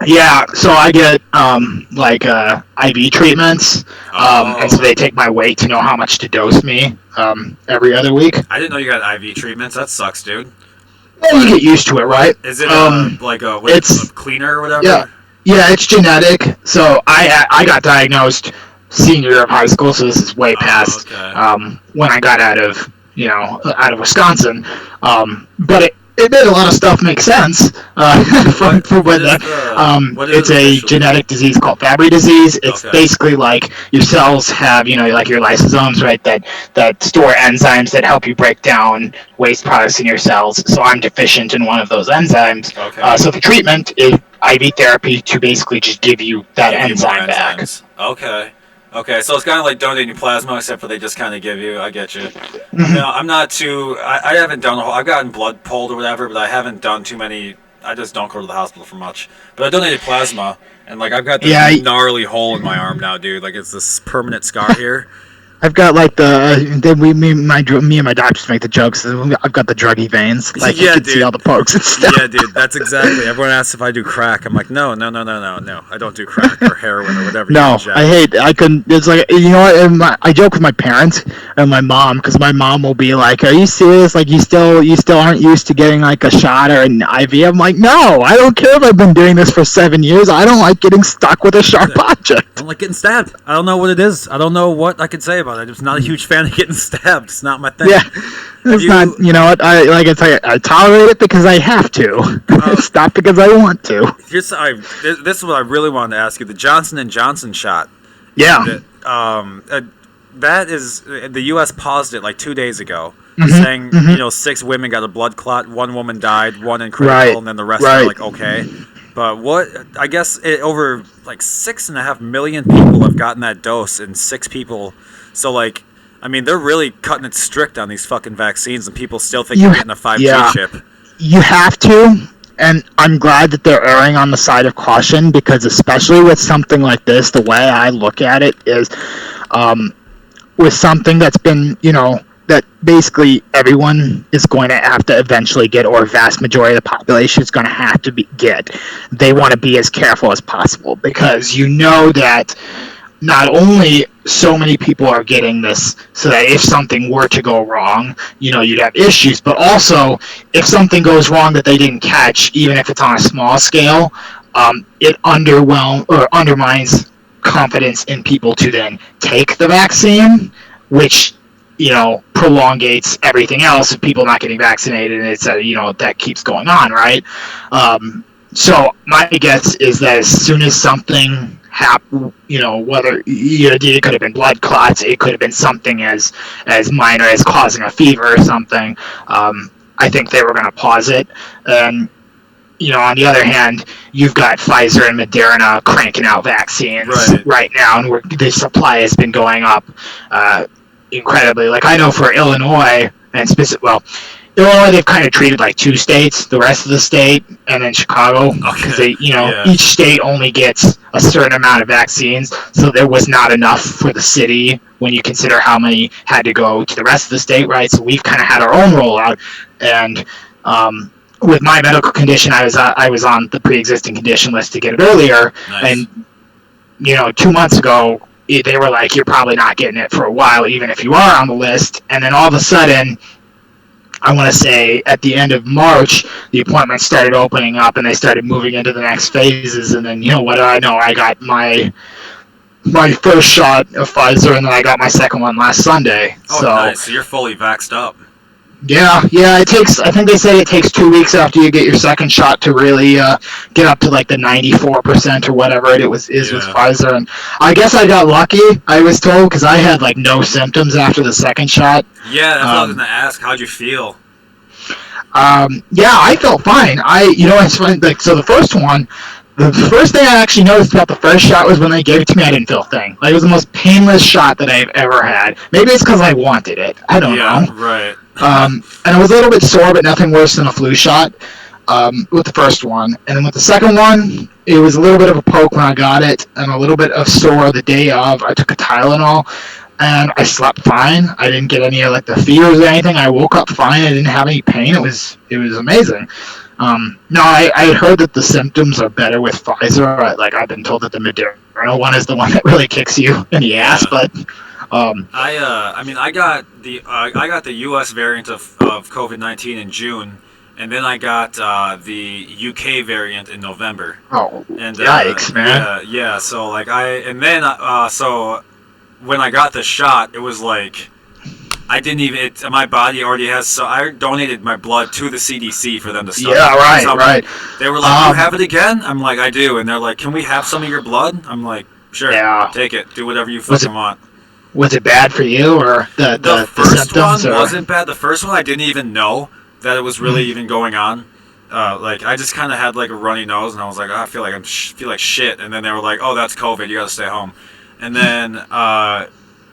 Yeah, so I get IV treatments, and so they take my weight to know how much to dose me every other week. I didn't know you got IV treatments. That sucks, dude. Well, you get used to it, right? Is it a cleaner or whatever? Yeah, it's genetic. So I got diagnosed senior year of high school, so this is way past when I got out of Wisconsin. But it made a lot of stuff make sense it's a genetic disease called Fabry disease. It's basically like your cells have, like your lysosomes, right, that store enzymes that help you break down waste products in your cells. So I'm deficient in one of those enzymes. So the treatment is IV therapy to basically just give you that enzyme back. Okay, so it's kind of like donating plasma, except for they just kind of give you. I get you. Mm-hmm. No, I'm not too. I haven't done I've gotten blood pulled or whatever, but I haven't done too many. I just don't go to the hospital for much. But I donated plasma, and like I've got this gnarly hole in my arm now, dude. Like it's this permanent scar here. I've got like me and my doctors make the jokes. I've got the druggy veins. Like you can see all the pokes and stuff. Yeah, dude, that's exactly. Everyone asks if I do crack. I'm like, no. I don't do crack or heroin or whatever. No, I couldn't. It's like, what? I joke with my parents and my mom, because my mom will be like, "Are you serious? Like you still aren't used to getting like a shot or an IV?" I'm like, "No, I don't care if I've been doing this for 7 years. I don't like getting stuck with a sharp object. I don't like getting stabbed. I don't know what it is. I don't know what I could say about it. I'm just not a huge fan of getting stabbed. It's not my thing." Yeah, it's not. You know what? I tolerate it because I have to. It's not because I want to. This is what I really wanted to ask you: the Johnson & Johnson shot. Yeah. That is the U.S. paused it like 2 days ago, saying 6 women got a blood clot, 1 woman died, 1 in critical, and then the rest are like okay. But I guess over like 6.5 million people have gotten that dose, and 6 people. So like, I mean, they're really cutting it strict on these fucking vaccines, and people still think you're getting a 5G chip. You have to, and I'm glad that they're erring on the side of caution, because especially with something like this, the way I look at it is, with something that's been, that basically everyone is going to have to eventually get, or a vast majority of the population is going to have to get. They want to be as careful as possible, because that not only so many people are getting this so that if something were to go wrong, you'd have issues, but also if something goes wrong that they didn't catch, even if it's on a small scale, it undermines confidence in people to then take the vaccine. which prolongates everything else of people not getting vaccinated, and it's that keeps going on, right? So my guess is that as soon as something happened, whether it could have been blood clots, it could have been something as minor as causing a fever or something. I think they were going to pause it, and on the other hand, you've got Pfizer and Moderna cranking out vaccines right now, and the supply has been going up incredibly. Like, I know for Illinois, and Illinois, they've kind of treated like 2 states, the rest of the state, and then Chicago, because each state only gets a certain amount of vaccines, so there was not enough for the city when you consider how many had to go to the rest of the state, right? So we've kind of had our own rollout, and with my medical condition, I was on the pre-existing condition list to get it earlier, and 2 months ago, they were like, you're probably not getting it for a while, even if you are on the list, and then all of a sudden, I want to say at the end of March, the appointments started opening up and they started moving into the next phases. And then, what do I know? I got my first shot of Pfizer, and then I got my second one last Sunday. Oh, so, nice. So you're fully vaxxed up. Yeah. I think they said it takes 2 weeks after you get your second shot to really get up to like the 94% or whatever it is with Pfizer. And I guess I got lucky, I was told, because I had like no symptoms after the second shot. Yeah, that's what I was going to ask. How'd you feel? Yeah, I felt fine. It's funny. Like, so the first thing I actually noticed about the first shot was when they gave it to me, I didn't feel a thing. Like, it was the most painless shot that I've ever had. Maybe it's because I wanted it. I don't know. Yeah, right. And I was a little bit sore, but nothing worse than a flu shot with the first one. And then with the second one, it was a little bit of a poke when I got it, and a little bit of sore the day of. I took a Tylenol, and I slept fine. I didn't get any of like the fevers or anything. I woke up fine. I didn't have any pain. It was amazing. No, I had heard that the symptoms are better with Pfizer. I've been told that the Moderna one is the one that really kicks you in the ass, but. I got the U.S. variant of COVID-19 in June, and then I got the UK variant in November. Oh, and yikes, man! Yeah. So so when I got the shot, it was like I didn't even. My body already has. So I donated my blood to the CDC for them to study. Yeah, right. They were like, "You have it again?" I'm like, "I do," and they're like, "Can we have some of your blood?" I'm like, "Sure, take it. Do whatever you fucking want." Was it bad for you, or the first one symptoms, wasn't bad. The first one I didn't even know that it was really even going on. I just kind of had like a runny nose, and I was like, I feel like shit. And then they were like, oh, that's COVID. You got to stay home. And then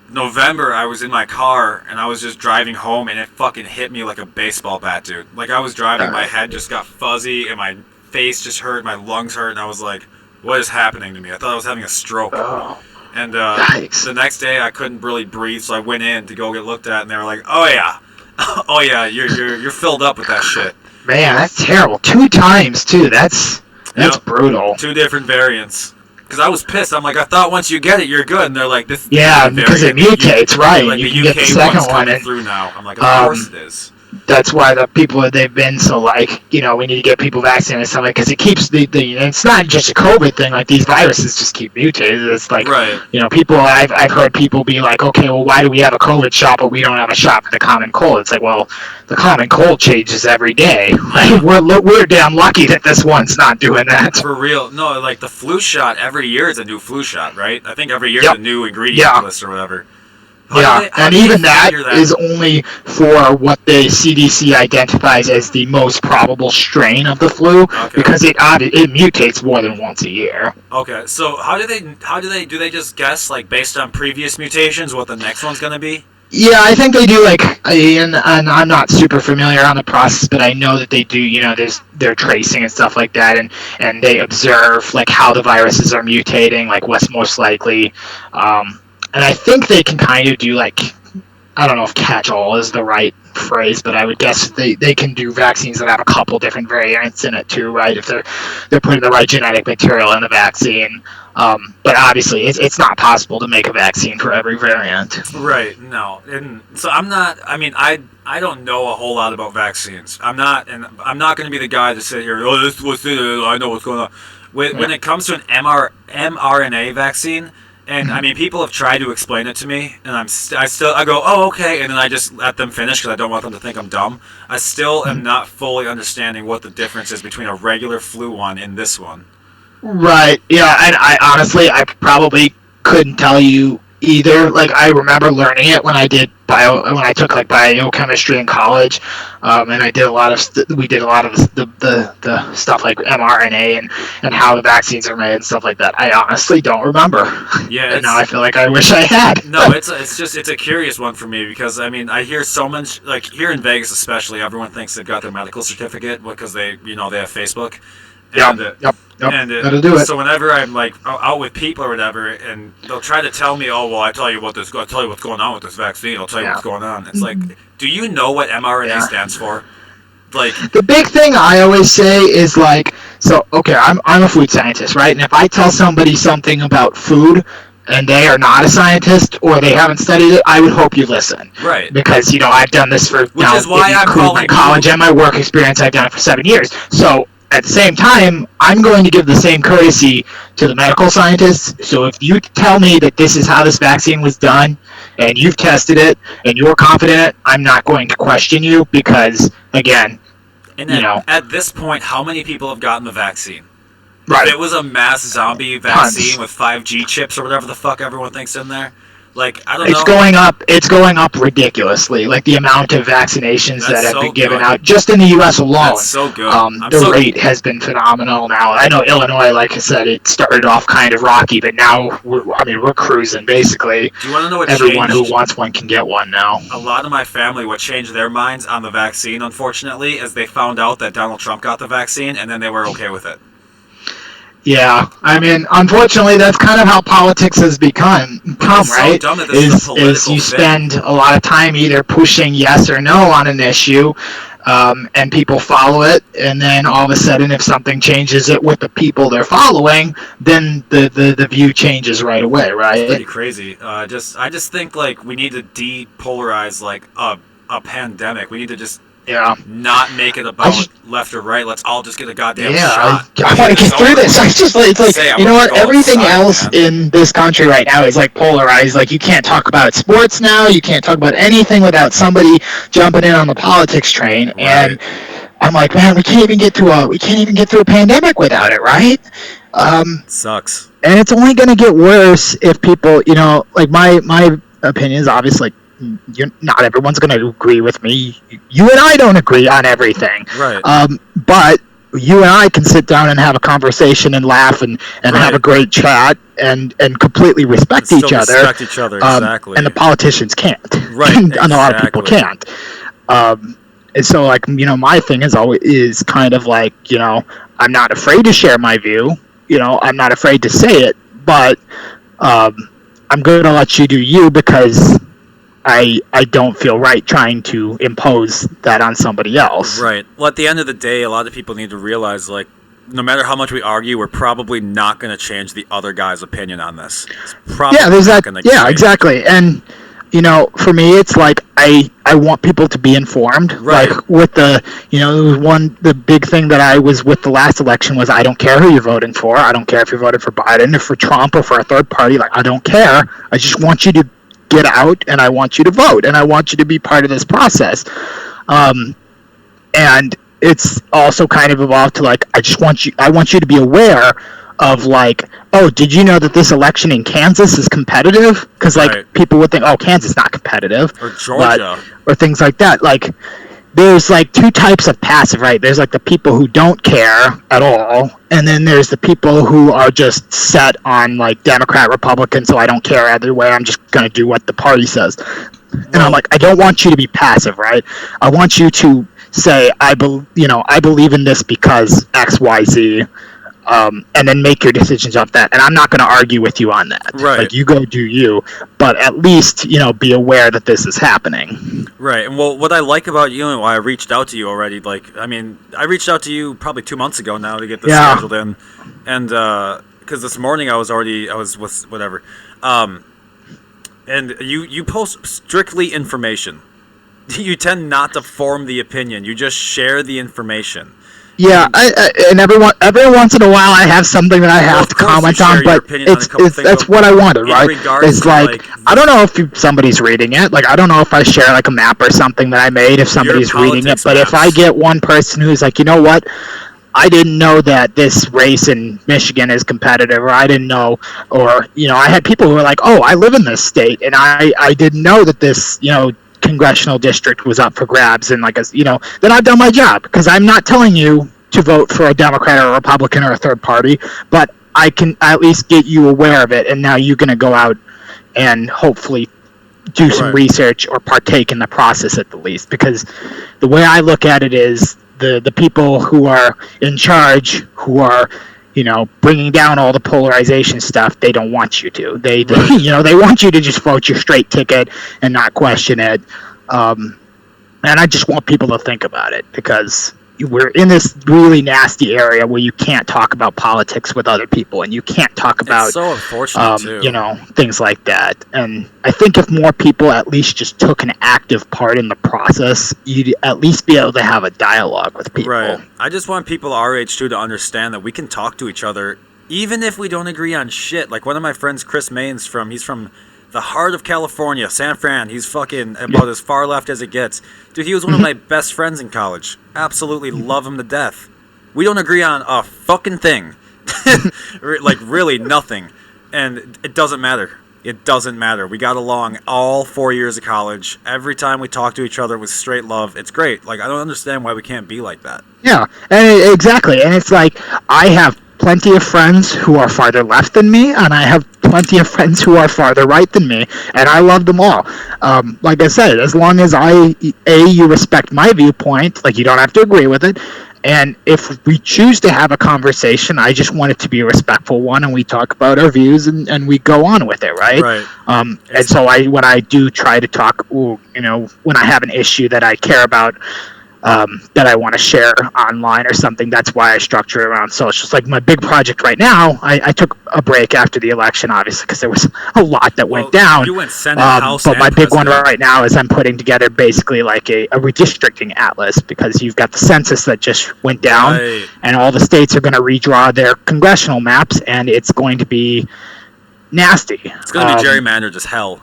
November, I was in my car, and I was just driving home, and it fucking hit me like a baseball bat, dude. Like, I was driving, my head just got fuzzy, and my face just hurt, my lungs hurt, and I was like, what is happening to me? I thought I was having a stroke. Oh. And the next day, I couldn't really breathe, so I went in to go get looked at, and they were like, "Oh yeah, you're filled up with that shit." Man, that's terrible. 2 times too. That's brutal. 2 different variants. Because I was pissed. I'm like, I thought once you get it, you're good, and they're like, "This." Yeah, because it mutates, right? Like, you the can UK get the second one's one coming through now. I'm like, of course it is. That's why the people they've been so like, we need to get people vaccinated and stuff, because it keeps it's not just a COVID thing. Like, these viruses just keep mutating. It's like, people. I've heard people be like, okay, well, why do we have a COVID shot but we don't have a shot for the common cold? It's like, well, the common cold changes every day. Like, we're damn lucky that this one's not doing that. For real, no. Like, the flu shot every year is a new flu shot, right? I think every year is a new ingredient list or whatever. And even that is only for what the CDC identifies as the most probable strain of the flu, because it mutates more than once a year. Okay, so do they just guess, like, based on previous mutations what the next one's gonna be? Yeah, I think they do, and I'm not super familiar on the process, but I know that they do, they're tracing and stuff like that, and they observe, like, how the viruses are mutating, like, what's most likely, and I think they can kind of do, like, I don't know if catch-all is the right phrase, but I would guess they can do vaccines that have a couple different variants in it too, right? If they're putting the right genetic material in the vaccine. But obviously, it's not possible to make a vaccine for every variant. Right, no. And so I don't know a whole lot about vaccines. I'm not going to be the guy to sit here, this is what's it, I know what's going on. When it comes to an mRNA vaccine, And I mean, people have tried to explain it to me, and I go, oh, okay, and then I just let them finish because I don't want them to think I'm dumb. I still am not fully understanding what the difference is between a regular flu one and this one. Right. Yeah. And I probably couldn't tell you either. Like, I remember learning it when I took like biochemistry in college, and I did we did a lot of the stuff like mRNA and how the vaccines are made and stuff like that. I honestly don't remember. Yeah. And now I feel like I wish I had. No, it's a curious one for me because I mean I hear so much, like here in Vegas especially, everyone thinks they've got their medical certificate because they have Facebook. Yep. That'll do it. So whenever I'm like out with people or whatever, and they'll try to tell me, "Oh, well, I'll tell you what's going on with this vaccine. I'll tell you what's going on." It's like, do you know what mRNA stands for? Like, the big thing I always say is like, so okay, I'm a food scientist, right? And if I tell somebody something about food and they are not a scientist or they haven't studied it, I would hope you listen. Right. Because I've done this for which is why I'm calling my college and my work experience. I've done it for 7 years. So at the same time, I'm going to give the same courtesy to the medical scientists. So if you tell me that this is how this vaccine was done, and you've tested it, and you're confident in it, I'm not going to question you because, again, at this point, how many people have gotten the vaccine? Right. If it was a mass zombie vaccine with 5G chips or whatever the fuck everyone thinks in there, like, I don't know. It's going up ridiculously. Like the amount of vaccinations that have been given out just in the U.S. alone. That's so good. The rate has been phenomenal now. I know Illinois, like I said, it started off kind of rocky, but now we're cruising basically. Do you want to know what everyone changed? who wants one can get one now? A lot of my family, what changed their minds on the vaccine, unfortunately, is they found out that Donald Trump got the vaccine, and then they were okay with it. Yeah, I mean, unfortunately, that's kind of how politics has become, right? So dumb that this is a political you thing. spend a lot of time either pushing yes or no on an issue, and people follow it, and then all of a sudden, if something changes it with the people they're following, then the view changes right away, right? It's pretty crazy. I just think like we need to depolarize like a pandemic. We need to just not make it about left or right. Let's all just get a goddamn shot. I want to get through this. It's like you know what? Everything else in this country right now is like polarized. Like you can't talk about sports now. You can't talk about anything without somebody jumping in on the politics train. Right. And I'm like, man, we can't even get through a pandemic without it, right? Sucks. And it's only going to get worse if people, like my opinion is obviously. Not everyone's going to agree with me. You and I don't agree on everything. Right. But you and I can sit down and have a conversation and laugh and have a great chat and completely respect each other. Respect each other, exactly. And the politicians can't. Right. And a lot of people can't. And so, like, my thing is kind of like, I'm not afraid to share my view. I'm not afraid to say it, but I'm going to let you do you because I don't feel right trying to impose that on somebody else. Right. Well, at the end of the day, a lot of people need to realize, like, no matter how much we argue, we're probably not going to change the other guy's opinion on this. It's probably not going to change. Exactly. And, for me, it's like I want people to be informed. Right. Like with the big thing that I was with the last election was I don't care who you're voting for. I don't care if you're voting for Biden or for Trump or for a third party. Like, I don't care. I just want you to get out, and I want you to vote, and I want you to be part of this process. And it's also kind of evolved to like I want you to be aware of like, oh, did you know that this election in Kansas is competitive? Because like people would think, oh, Kansas is not competitive, or Georgia, or things like that. Like there's like two types of passive, right? There's like the people who don't care at all, and then there's the people who are just set on like Democrat, Republican, so I don't care either way. I'm just going to do what the party says. And I'm like, I don't want you to be passive, right? I want you to say, I believe in this because X, Y, Z, and then make your decisions off that. And I'm not going to argue with you on that. Right. Like, you go do you, but at least, be aware that this is happening. Right. And well, what I like about you and why I reached out to you already, like, I mean, I reached out to you probably 2 months ago now to get this scheduled in. And, because this morning I was with whatever. And you post strictly information. You tend not to form the opinion. You just share the information. Yeah, and every once in a while I have something that I have to comment on, but that's what I wanted, right? It's like I don't know if somebody's reading it. Like I don't know if I share like a map or something that I made if somebody's reading it, but if I get one person who's like, you know what, I didn't know that this race in Michigan is competitive, or I didn't know, or I had people who were like, oh, I live in this state, and I didn't know that this congressional district was up for grabs, and then I've done my job, because I'm not telling you to vote for a Democrat or a Republican or a third party, but I can at least get you aware of it, and now you're going to go out and hopefully do some research or partake in the process at the least, because the way I look at it is the people who are in charge, who are bringing down all the polarization stuff, they don't want you to. They want you to just vote your straight ticket and not question it. And I just want people to think about it, because we're in this really nasty area where you can't talk about politics with other people, and you can't talk about it's so unfortunate too. Things like that. And I think if more people at least just took an active part in the process, you'd at least be able to have a dialogue with people. Right. I just want people our age too to understand that we can talk to each other even if we don't agree on shit. Like one of my friends, Chris Maines, he's from the heart of California, San Fran. He's fucking about as far left as it gets. Dude, he was one of my best friends in college. Absolutely love him to death. We don't agree on a fucking thing. Like, really nothing. And it doesn't matter. It doesn't matter. We got along all 4 years of college. Every time we talked to each other with straight love. It's great. Like, I don't understand why we can't be like that. Yeah, and exactly. And it's like, I have plenty of friends who are farther left than me, and I have plenty of friends who are farther right than me, and I love them all. Like I said, as long as you respect my viewpoint, like you don't have to agree with it, and if we choose to have a conversation, I just want it to be a respectful one, and we talk about our views, and we go on with it, right? Right. And so when I do try to talk, when I have an issue that I care about, that I want to share online or something, that's why I structure it around socials. Like my big project right now, I took a break after the election, obviously, because there was a lot that went down. You went Senate, House, but my and big one President. right now is I'm putting together basically like a redistricting atlas, because you've got the census that just went down, Right. and all the states are going to redraw their congressional maps, and it's going to be nasty. It's going to be gerrymandered as hell.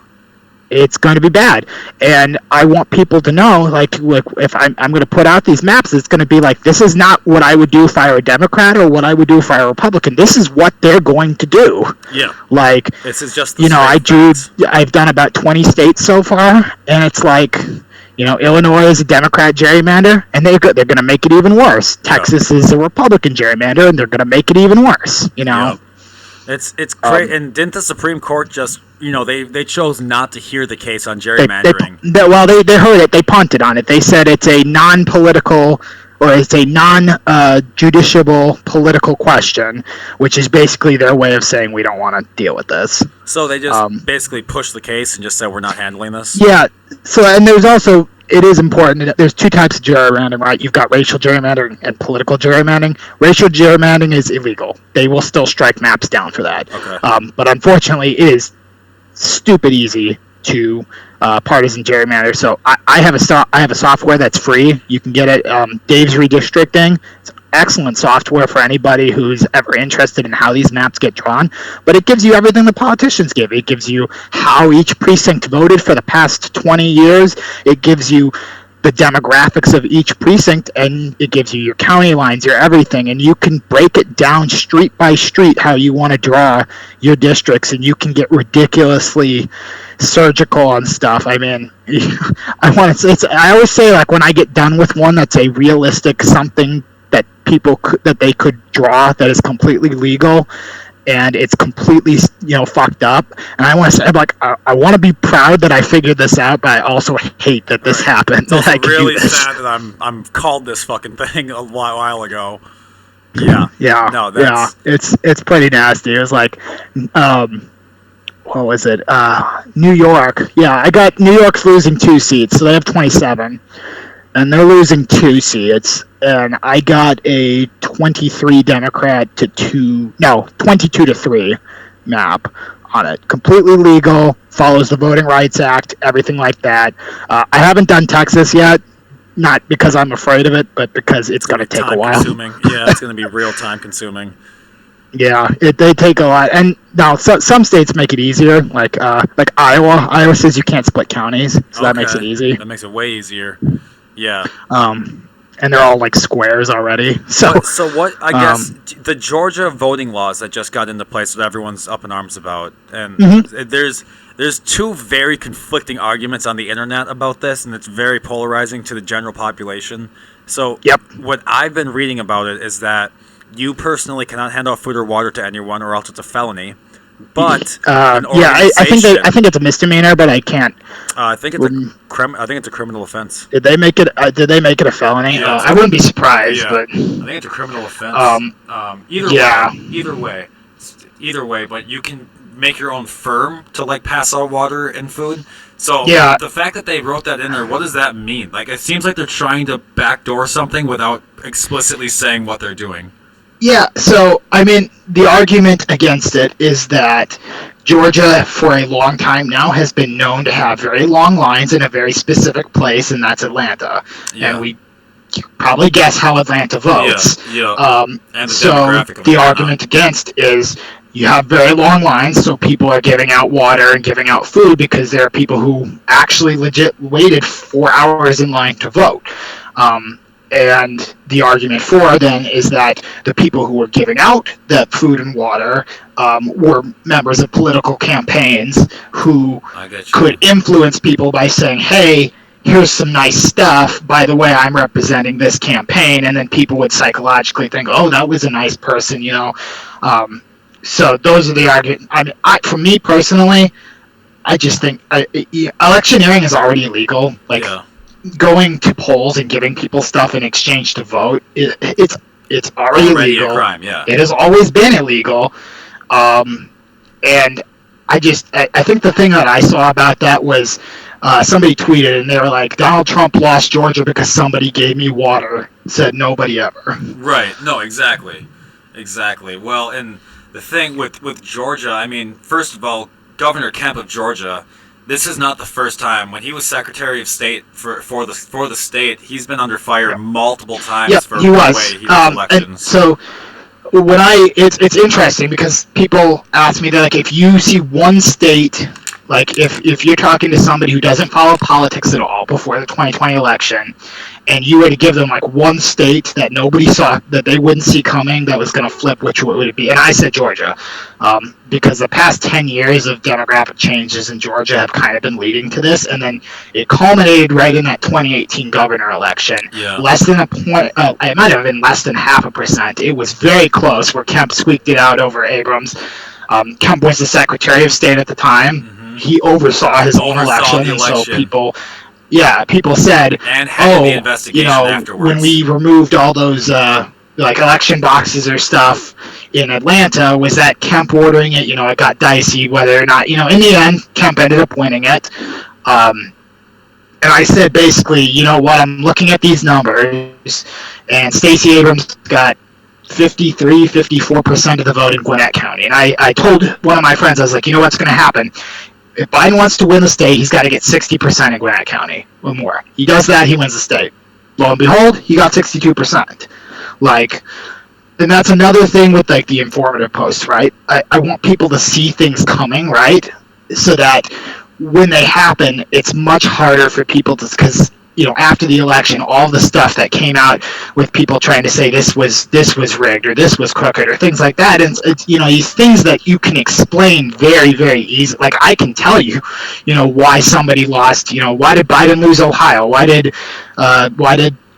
It's going to be bad, and I want people to know, like if I'm going to put out these maps, it's going to be like, this is not what I would do if I were a Democrat or what I would do if I were a Republican. This is what they're going to do. Yeah. Like, This is just the I've done about 20 states so far, and it's like, Illinois is a Democrat gerrymander, and they're going to make it even worse. Yeah. Texas is a Republican gerrymander, and they're going to make it even worse. Yeah. It's great. And didn't the Supreme Court just, they chose not to hear the case on gerrymandering? They heard it. They punted on it. They said it's a non-political, or it's a non-judiciable political question, which is basically their way of saying we don't want to deal with this. So they just basically pushed the case and just said we're not handling this? Yeah. So, and there's also, it is important, there's two types of gerrymandering, right? You've got racial gerrymandering and political gerrymandering. Racial gerrymandering is illegal. They will still strike maps down for that. Okay. But unfortunately, it is stupid easy to partisan gerrymander. So I have a software that's free. You can get it. Dave's Redistricting. It's excellent software for anybody who's ever interested in how these maps get drawn. But it gives you everything the politicians give. It gives you how each precinct voted for the past 20 years. It gives you the demographics of each precinct, and it gives you your county lines, your everything, and you can break it down street by street how you want to draw your districts, and you can get ridiculously surgical on stuff. I mean, I always say, like, when I get done with one that's a realistic something that that they could draw that is completely legal, and it's completely, fucked up. And I want to say, like, I want to be proud that I figured this out, but I also hate that this happened. It's also really sad that I'm called this fucking thing a while ago. Yeah. Yeah. No, that's... Yeah. It's pretty nasty. It was like, what was it? New York. Yeah, I got New York's losing 2 seats, so they have 27. And they're losing 2 seats, and I got a 23 Democrat to 22 to 3 map on it. Completely legal, follows the Voting Rights Act, everything like that. I haven't done Texas yet. not because I'm afraid of it, but because it's going to take a while. Consuming. Yeah, it's going to be real time consuming. Yeah, they take a lot. And now some states make it easier, like Iowa. Iowa says you can't split counties, so that makes it easy. That makes it way easier. Yeah. And they're all like squares already. So what? I guess the Georgia voting laws that just got into place that everyone's up in arms about, and there's two very conflicting arguments on the internet about this, and it's very polarizing to the general population. So what I've been reading about it is that you personally cannot hand out food or water to anyone, or else it's a felony. But I think it's a misdemeanor, but I can't. I think it's a criminal offense. Did they make it? A felony? Yeah, I wouldn't be surprised, but I think it's a criminal offense. Either way, but you can make your own firm to like pass out water and food. So the fact that they wrote that in there, what does that mean? Like, it seems like they're trying to backdoor something without explicitly saying what they're doing. Yeah, so, I mean, the argument against it is that Georgia, for a long time now, has been known to have very long lines in a very specific place, and that's Atlanta. Yeah. And we probably guess how Atlanta votes. And so the argument against is you have very long lines, so people are giving out water and giving out food because there are people who actually legit waited 4 hours in line to vote. And the argument for then is that the people who were giving out that food and water were members of political campaigns who could influence people by saying, hey, here's some nice stuff. By the way, I'm representing this campaign. And then people would psychologically think, oh, that was a nice person, you know. So those are the arguments. I mean, for me personally, I just think electioneering is already illegal. Going to polls and giving people stuff in exchange to vote, it's already illegal. A crime, yeah. It has always been illegal. And I think the thing that I saw about that was somebody tweeted and they were like, Donald Trump lost Georgia because somebody gave me water. Said nobody ever. Right. No, exactly. Well, and the thing with Georgia, I mean, first of all, Governor Kemp of Georgia, this is not the first time. When he was Secretary of State for the state, he's been under fire multiple times for the way he does elections. And so when it's interesting because people ask me that, like, if you see one state, like if you're talking to somebody who doesn't follow politics at all before the 2020 election, and you were to give them like one state that nobody saw, that they wouldn't see coming, that was going to flip, which would it be? And I said Georgia, because the past 10 years of demographic changes in Georgia have kind of been leading to this, and then it culminated right in that 2018 governor election. Yeah. Less than a point, it might have been less than 0.5%. It was very close where Kemp squeaked it out over Abrams. Kemp was the Secretary of State at the time. Mm-hmm. He oversaw his own election, and so people said, and had the investigation afterwards. When we removed all those like election boxes or stuff in Atlanta, was that Kemp ordering it? It got dicey whether or not, in the end, Kemp ended up winning it. And I said, basically, you know what, I'm looking at these numbers, and Stacey Abrams got 54% of the vote in Gwinnett County. And I told one of my friends, I was like, you know what's going to happen? If Biden wants to win the state, he's got to get 60% in Gwinnett County or more. He does that, he wins the state. Lo and behold, he got 62%. And that's another thing with the informative posts, right? I want people to see things coming, right? So that when they happen, it's much harder for people to, because after the election, all the stuff that came out with people trying to say this was rigged or this was crooked or things like that, and it's these things that you can explain very, very easily. Like, I can tell you, why somebody lost. Why did Biden lose Ohio? Why did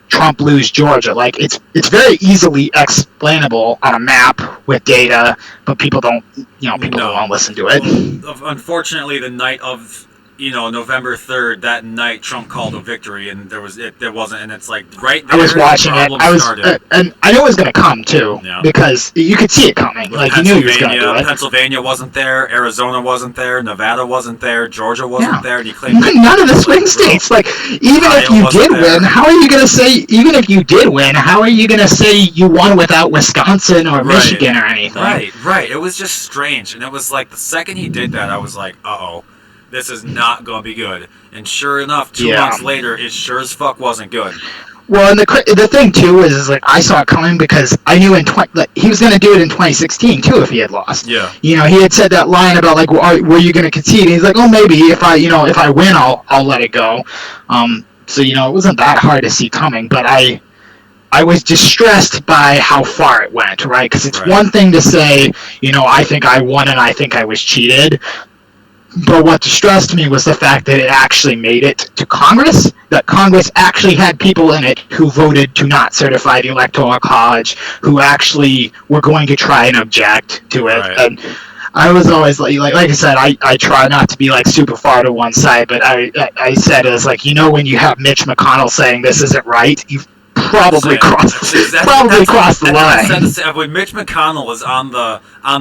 Trump lose Georgia? Like, it's very easily explainable on a map with data, but people don't don't want to listen to it. Well, unfortunately, the night of November 3rd, that night Trump called a victory, and there wasn't, and it's like right there. I was watching it. And I knew it was going to come too, because you could see it coming. Like, you knew he was going to do it. Pennsylvania wasn't there, Arizona wasn't there, Nevada wasn't there, Georgia wasn't there, and he claimed none of the swing states. Like, even if you did win, how are you going to say? Even if you did win, how are you going to say you won without Wisconsin or Michigan or anything? Right. It was just strange, and it was like the second he did that, I was like, uh-oh. this is not going to be good. And sure enough, 2 Yeah. months later, it sure as fuck wasn't good. Well, and the thing too is like I saw it coming because I knew he was going to do it in 2016 too if he had lost. Yeah. You know, he had said that line about like, were you going to concede? And he's like, oh, maybe if I win, I'll let it go. So you know, it wasn't that hard to see coming, but I was distressed by how far it went, right? Because it's one thing to say, you know, I think I won and I think I was cheated. But what distressed me was the fact that it actually made it to Congress, that Congress actually had people in it who voted to not certify the Electoral College, who actually were going to try and object to it. Right. And I was always like I said, I try not to be like super far to one side, but I said it was like, you know, when you have Mitch McConnell saying this isn't right, you've probably crossed the line. When Mitch McConnell is on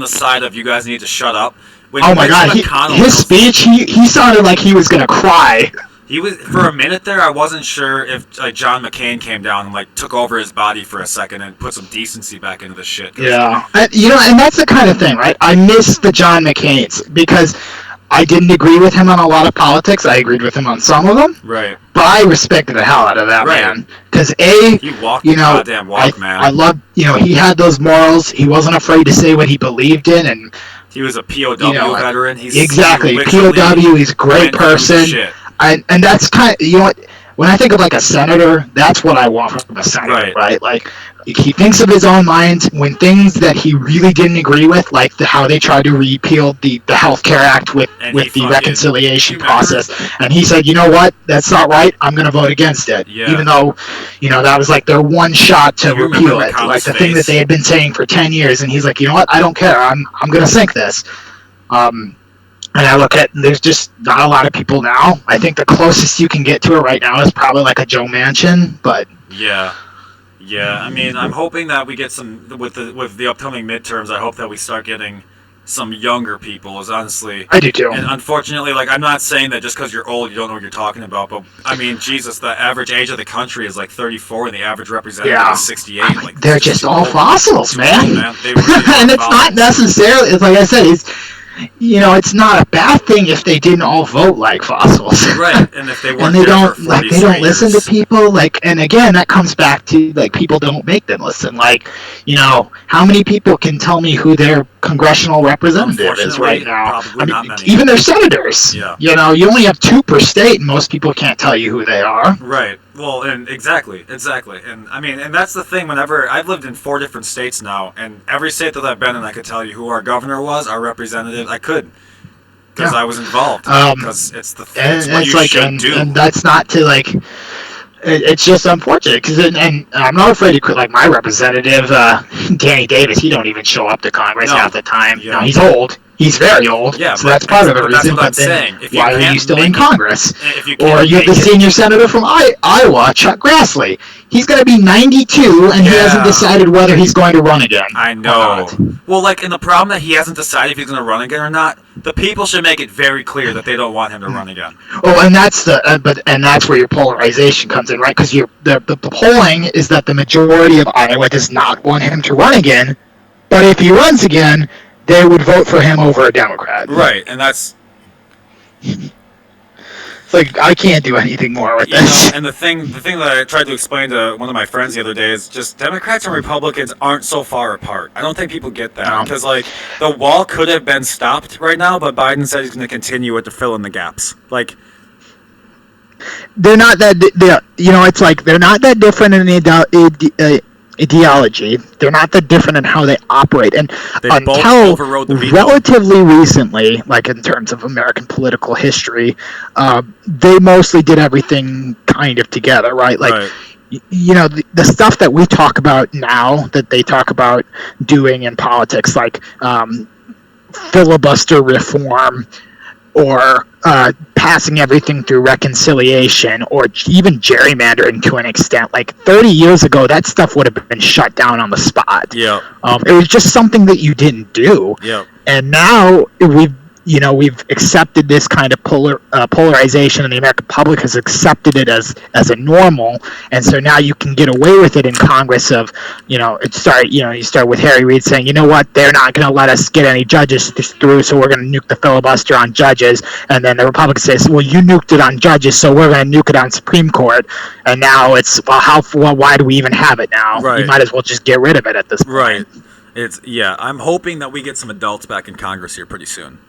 the side of you guys need to shut up. When Oh my Mitch God! McConnell His speech, he sounded like he was gonna cry. He was for a minute there. I wasn't sure if like John McCain came down and like took over his body for a second and put some decency back into the shit. Yeah, you know, and that's the kind of thing, right? I miss the John McCains because I didn't agree with him on a lot of politics. I agreed with him on some of them. Right. But I respected the hell out of that man because he walked you the know, goddamn walk, man. I love, you know, he had those morals. He wasn't afraid to say what he believed in, and he was a POW veteran. He's exactly POW. He's a great person. And that's kind of, you know what, when I think of like a senator, that's what I want from a senator, right? Like, he thinks of his own mind when things that he really didn't agree with, like how they tried to repeal the Health Care Act with the reconciliation process. And he said, you know what, that's not right. I'm going to vote against it. Yeah. Even though, you know, that was like their one shot to repeal it. Like the thing that they had been saying for 10 years. And he's like, you know what, I don't care. I'm going to sink this. And I look at, there's just not a lot of people now. I think the closest you can get to it right now is probably like a Joe Manchin, but... Yeah, I mean, I'm hoping that we get some, with the upcoming midterms, I hope that we start getting some younger people, is honestly... I do too. And unfortunately, like, I'm not saying that just because you're old, you don't know what you're talking about, but, I mean, Jesus, the average age of the country is like 34, and the average representative is 68. Like, they're just all fossils, man. They really and it's not necessarily, it's like I said, you know, it's not a bad thing if they didn't all vote like fossils. Right, and if they weren't and they don't for 40 they don't listen years. to people, like, and again, that comes back to, like, people don't make them listen. Like, you know, how many people can tell me who their congressional representative is right now? Probably not many. Even their senators. Yeah. You know, you only have 2 per state, and most people can't tell you who they are. Right. Well, and exactly. And I mean, and that's the thing, whenever I've lived in 4 different states now, and every state that I've been in, I could tell you who our governor was, our representative, I could. Because I was involved. Because it's what you should do. And that's not to, like, it's just unfortunate. Cause, and I'm not afraid to quit, like, my representative, Danny Davis, he don't even show up to Congress half the time. Yeah. No, he's old. He's very old, so that's part of the reason. But then, why are you still in Congress? Or you have the senior senator from Iowa, Chuck Grassley. He's going to be 92, and he hasn't decided whether he's going to run again. I know. Well, like, and the problem that he hasn't decided if he's going to run again or not, the people should make it very clear that they don't want him to run again. Oh, and that's that's where your polarization comes in, right? Because the polling is that the majority of Iowa does not want him to run again, but if he runs again, they would vote for him over a Democrat. Right, and that's... It's like, I can't do anything more with this. Know, and the thing that I tried to explain to one of my friends the other day is just Democrats and Republicans aren't so far apart. I don't think people get that. Because, like, the wall could have been stopped right now, but Biden said he's going to continue it to fill in the gaps. Like... They're not that... you know, it's like, they're not that different in ideology. They're not that different in how they operate, and until relatively recently, like in terms of American political history, they mostly did everything kind of together, right? Like, you know, the stuff that we talk about now that they talk about doing in politics, like filibuster reform, or passing everything through reconciliation, or even gerrymandering to an extent. Like 30 years ago, that stuff would have been shut down on the spot. Yeah. It was just something that you didn't do. Yeah. And now we've accepted this kind of polarization, and the American public has accepted it as a normal, and so now you can get away with it in Congress. Of you start with Harry Reid saying, you know what, they're not going to let us get any judges through, so we're going to nuke the filibuster on judges, and then the Republicans say, well, you nuked it on judges, so we're going to nuke it on Supreme Court, and now it's why do we even have it now? Right. You might as well just get rid of it at this point. Right. I'm hoping that we get some adults back in Congress here pretty soon.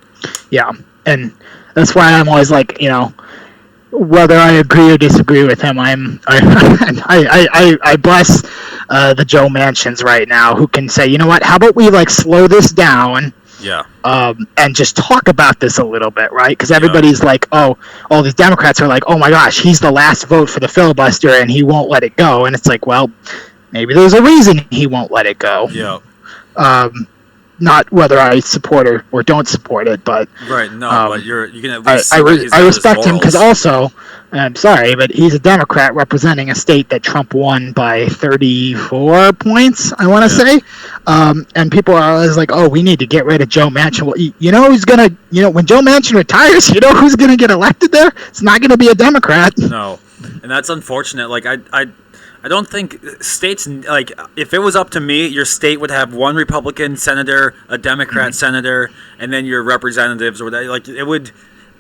Yeah, and that's why I'm always like, whether I agree or disagree with him, I bless the Joe Manchins right now who can say, you know what, how about we slow this down, and just talk about this a little bit, right? Because everybody's like, all these Democrats are like, oh my gosh, he's the last vote for the filibuster and he won't let it go, and it's like, well, maybe there's a reason he won't let it go. Yeah. Not whether I support or don't support it, but right. No, but you can at least. I respect him because also, I'm sorry, but he's a Democrat representing a state that Trump won by 34 points, I want to say, and people are always like, "Oh, we need to get rid of Joe Manchin." Well, who's gonna, when Joe Manchin retires, who's gonna get elected there? It's not gonna be a Democrat. No, and that's unfortunate. I don't think states, if it was up to me, your state would have one Republican senator, a Democrat senator, and then your representatives or whatever. It would.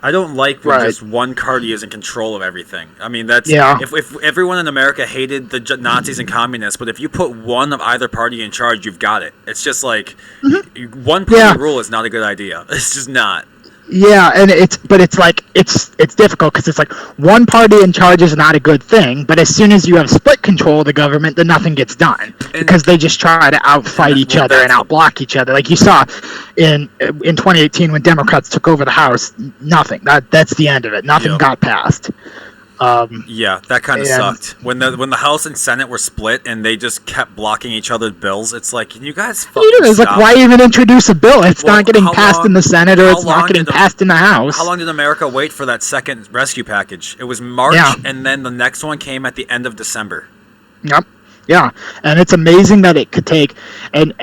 I don't like when just one party is in control of everything. I mean, that's if everyone in America hated the Nazis and communists, but if you put one of either party in charge, you've got it. It's just one party rule is not a good idea. It's just not. Yeah, and it's difficult because it's one party in charge is not a good thing, but as soon as you have split control of the government, then nothing gets done because they just try to outfight each other and outblock each other. Like you saw in 2018 when Democrats took over the House, nothing. That's the end of it. Nothing got passed. That kind of sucked. When the House and Senate were split and they just kept blocking each other's bills, it's like, can you guys fucking stop? Why even introduce a bill? It's not getting passed in the Senate or it's not getting passed in the House. How long did America wait for that second rescue package? It was March, and then the next one came at the end of December. Yep. Yeah, and it's amazing that it could take, and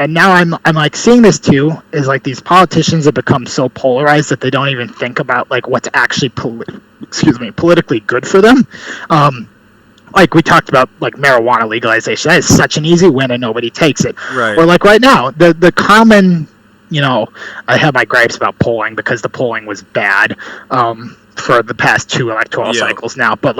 now I'm seeing this too, is these politicians have become so polarized that they don't even think about what's actually politically good for them. We talked about marijuana legalization. That is such an easy win and nobody takes it. Right. Or right now, the common, I have my gripes about polling because the polling was bad. For the past two electoral cycles now, but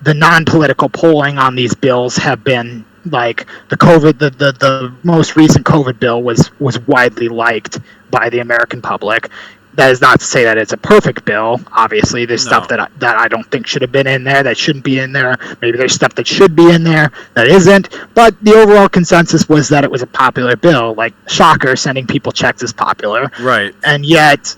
the non-political polling on these bills have been the COVID, the most recent COVID bill was widely liked by the American public. That is not to say that it's a perfect bill. Obviously, there's stuff that I don't think should have been in there, that shouldn't be in there. Maybe there's stuff that should be in there that isn't. But the overall consensus was that it was a popular bill. Shocker, sending people checks is popular. Right. And yet,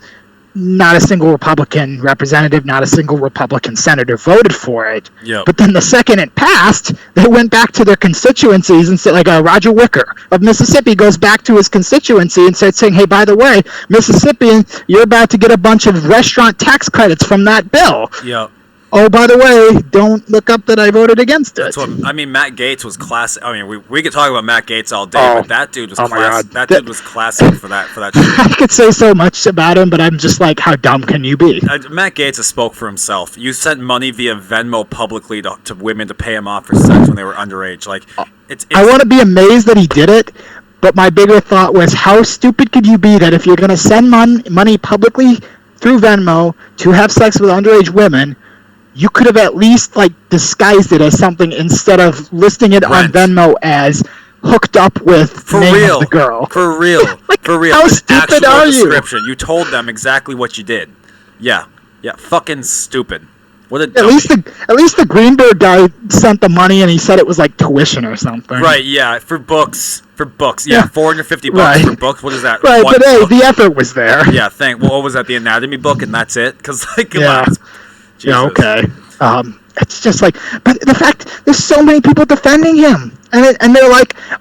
not a single Republican representative, not a single Republican senator voted for it. Yep. But then the second it passed, they went back to their constituencies and said, Roger Wicker of Mississippi goes back to his constituency and started saying, hey, by the way, Mississippian, you're about to get a bunch of restaurant tax credits from that bill. Yep. Oh, by the way, don't look up that I voted against it. Matt Gaetz was classic. I mean, we could talk about Matt Gaetz all day, but that dude was classic. That dude was classic for that shit. I could say so much about him, but I'm just how dumb can you be? Matt Gaetz has spoke for himself. You sent money via Venmo publicly to women to pay him off for sex when they were underage. I want to be amazed that he did it, but my bigger thought was, how stupid could you be that if you're going to send money publicly through Venmo to have sex with underage women, you could have at least disguised it as something instead of listing it on Venmo as hooked up with for name real of the girl. For real. For real. How An stupid actual are description. You told them exactly what you did. Yeah. Fucking stupid. What a at least the Greenberg guy sent the money and he said it was tuition or something. Right. Yeah. For books. Yeah. $450 for books. What is that? Right. One but hey, book? the effort was there. Yeah. What was that? The anatomy book, and that's it. Because come on. Jesus. Yeah, okay. It's just but the fact there's so many people defending him, and they're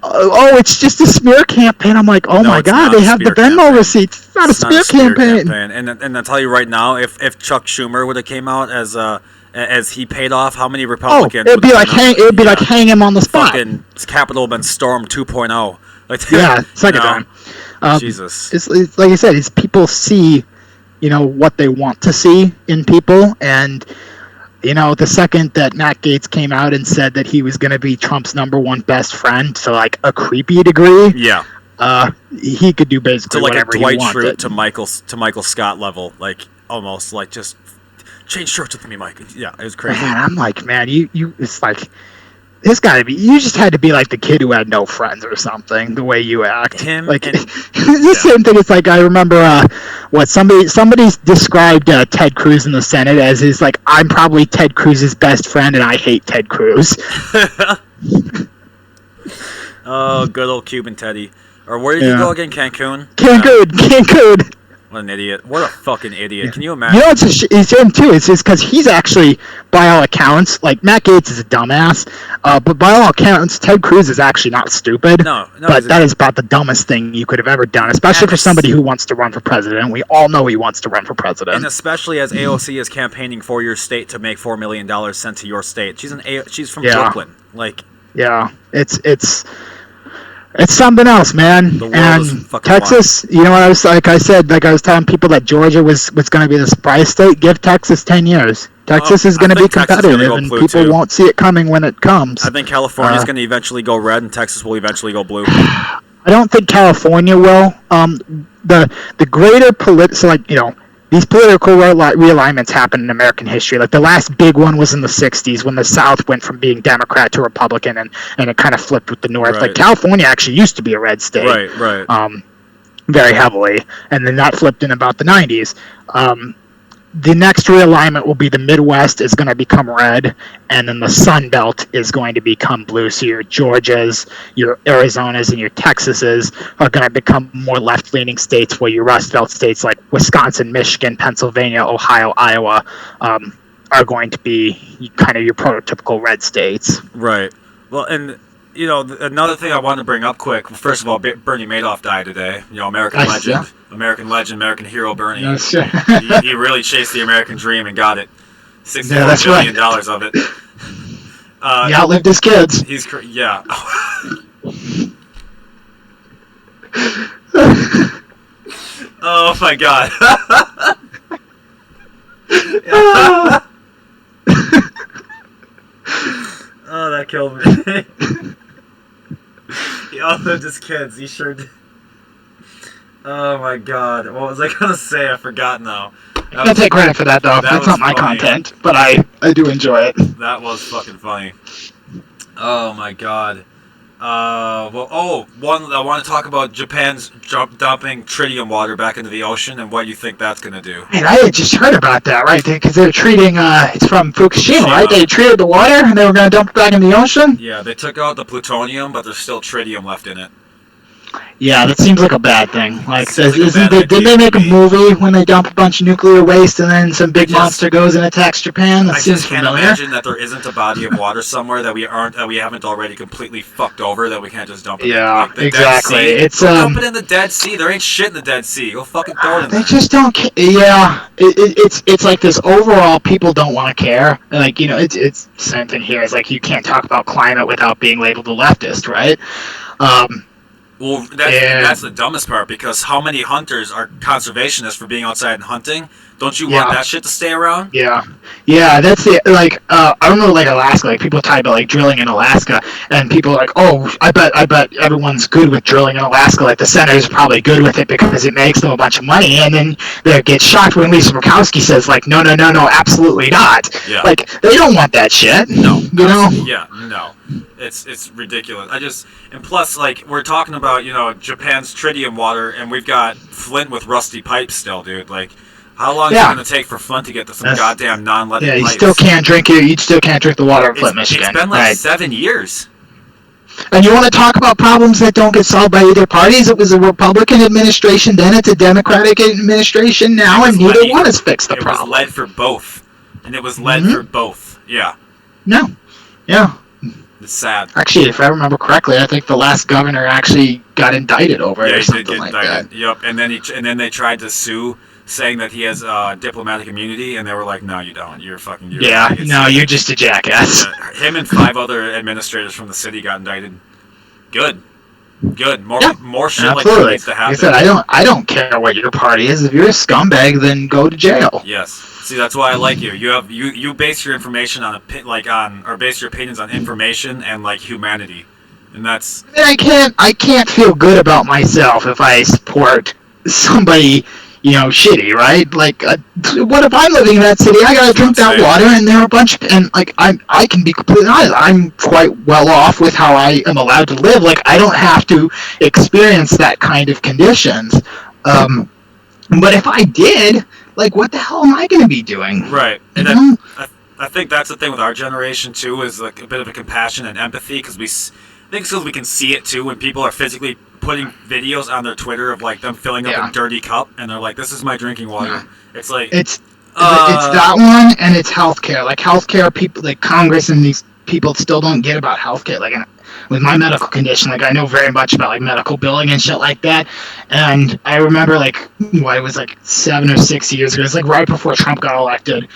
oh, it's just a smear campaign. I'm oh my god, they have the Venmo receipts. It's not a smear campaign. And I'll tell you right now, if Chuck Schumer would have came out as he paid off, how many Republicans? It'd be hang him on the spot. Fucking Capitol been stormed 2.0. Second time. Jesus. It's like I said, it's people see, what they want to see in people, and the second that Matt Gaetz came out and said that he was going to be Trump's #1 best friend to like a creepy degree, Yeah. he could do basically To like a whatever Dwight he wanted. Schrute to Michael Scott level, like almost like just change shirts with me, Mike. Yeah, it was crazy. Man, I'm like, man, you it's like it's got to be. You just had to be like the kid who had no friends or something. The way you act, Him like and- the same thing. It's like I remember what somebody's described Ted Cruz in the Senate as is like, I'm probably Ted Cruz's best friend and I hate Ted Cruz. Oh, good old Cuban Teddy. Or where did you go again? Cancun? Cancun. What an idiot. What a fucking idiot. Can you imagine? It's him too. It's just because he's actually, by all accounts, like Matt Gaetz is a dumbass, but by all accounts, Ted Cruz is actually not stupid. No, but that is about the dumbest thing you could have ever done, especially for somebody who wants to run for president. We all know he wants to run for president. And especially as AOC is campaigning for your state to make $4 million sent to your state. She's from Brooklyn. Like, yeah, it's something else, man. The world And is fucking Texas, what I was telling people that Georgia was going to be the surprise state. Give Texas 10 years. Texas is going to be competitive, and people won't see it coming when it comes. I think California is going to eventually go red, and Texas will eventually go blue. I don't think California will. The greater so these political realignments happen in American history. Like the last big one was in the 60s when the South went from being Democrat to Republican, and it kind of flipped with the North. Right. Like California actually used to be a red state. Right. Very heavily. And then that flipped in about the 90s. The next realignment will be the Midwest is going to become red, and then the Sun Belt is going to become blue. So your Georgias, your Arizonas, and your Texases are going to become more left-leaning states, while your Rust Belt states like Wisconsin, Michigan, Pennsylvania, Ohio, Iowa are going to be kind of your prototypical red states. Right. Well, and another thing I wanted to bring up quick. First of all, Bernie Madoff died today. American legend, yeah. American hero Bernie. Yes. he really chased the American dream and got it. $64 billion of it. He outlived his kids. Yeah. Oh my God. Oh, that killed me. He outlived his kids. He sure did. Oh my God. What was I gonna say? I forgot now. I can't take credit for that, though. That's not my content, but I do enjoy it. That was fucking funny. Oh my God. I want to talk about Japan's dumping tritium water back into the ocean and what you think that's gonna do. And I had just heard about that, right? Because they're treating, it's from Fukushima, right? They treated the water and they were going to dump it back in the ocean? Yeah, they took out the plutonium, but there's still tritium left in it. Yeah, that seems like a bad thing. Like, didn't they make a movie when they dump a bunch of nuclear waste and then some big monster goes and attacks Japan? That seems familiar. I just can't imagine that there isn't a body of water somewhere that we haven't already completely fucked over that we can't just dump it. Yeah, in. Exactly. It's dump it in the Dead Sea. There ain't shit in the Dead Sea. Go fucking throw it in there. They just don't care. Yeah, it's like this overall people don't want to care. And like, it's the same thing here. It's like you can't talk about climate without being labeled a leftist, right? Well, that's the dumbest part, because how many hunters are conservationists for being outside and hunting? Don't you want that shit to stay around? Yeah, that's the, like, I don't know, like Alaska, like people talk about like drilling in Alaska, and people are like, oh, I bet everyone's good with drilling in Alaska, like the senator's probably good with it because it makes them a bunch of money, and then they get shocked when Lisa Murkowski says like, no, absolutely not. Yeah. Like, they don't want that shit. No. know? Yeah, no. It's ridiculous. And plus, like, we're talking about, Japan's tritium water, and we've got Flint with rusty pipes still, dude. Like, how long is it going to take for Flint to get to some goddamn non-leaded pipes? You still can't drink the water in Flint, Michigan. It's been like 7 years. And you want to talk about problems that don't get solved by either parties? It was a Republican administration then, it's a Democratic administration now, and neither one has fixed the problem. It was led for both. And it was led for both. Yeah. No. Yeah. It's sad. Actually, if I remember correctly, I think the last governor actually got indicted over it or something like that. Yep, and then they tried to sue, saying that he has diplomatic immunity, and they were like, "No, you don't. You're just a jackass." Him and 5 other administrators from the city got indicted. Good. Good. More Yeah, shit like that absolutely. needs to Like happen. I said, I don't care what your party is. If you're a scumbag, then go to jail. Yes. See, that's why I like you. You base your information on or base your opinions on information and like humanity, and that's I mean, I can't feel good about myself if I support somebody, shitty, right? Like, what if I'm living in that city? I gotta drink that water, and there are a bunch, and like, I can be completely honest. I'm quite well off with how I am allowed to live. Like, I don't have to experience that kind of conditions. But if I did, like, what the hell am I gonna be doing? right. And then I think that's the thing with our generation too is like a bit of a compassion and empathy because I think it's because we can see it too when people are physically putting videos on their Twitter of like them filling up a dirty cup and they're like, "This is my drinking water." Yeah. It's like it's that one, and it's healthcare. Like healthcare, people like Congress and these people still don't get about healthcare. Like with my medical condition, like I know very much about like medical billing and shit like that. And I remember like it was like 7 or 6 years ago. It was like right before Trump got elected.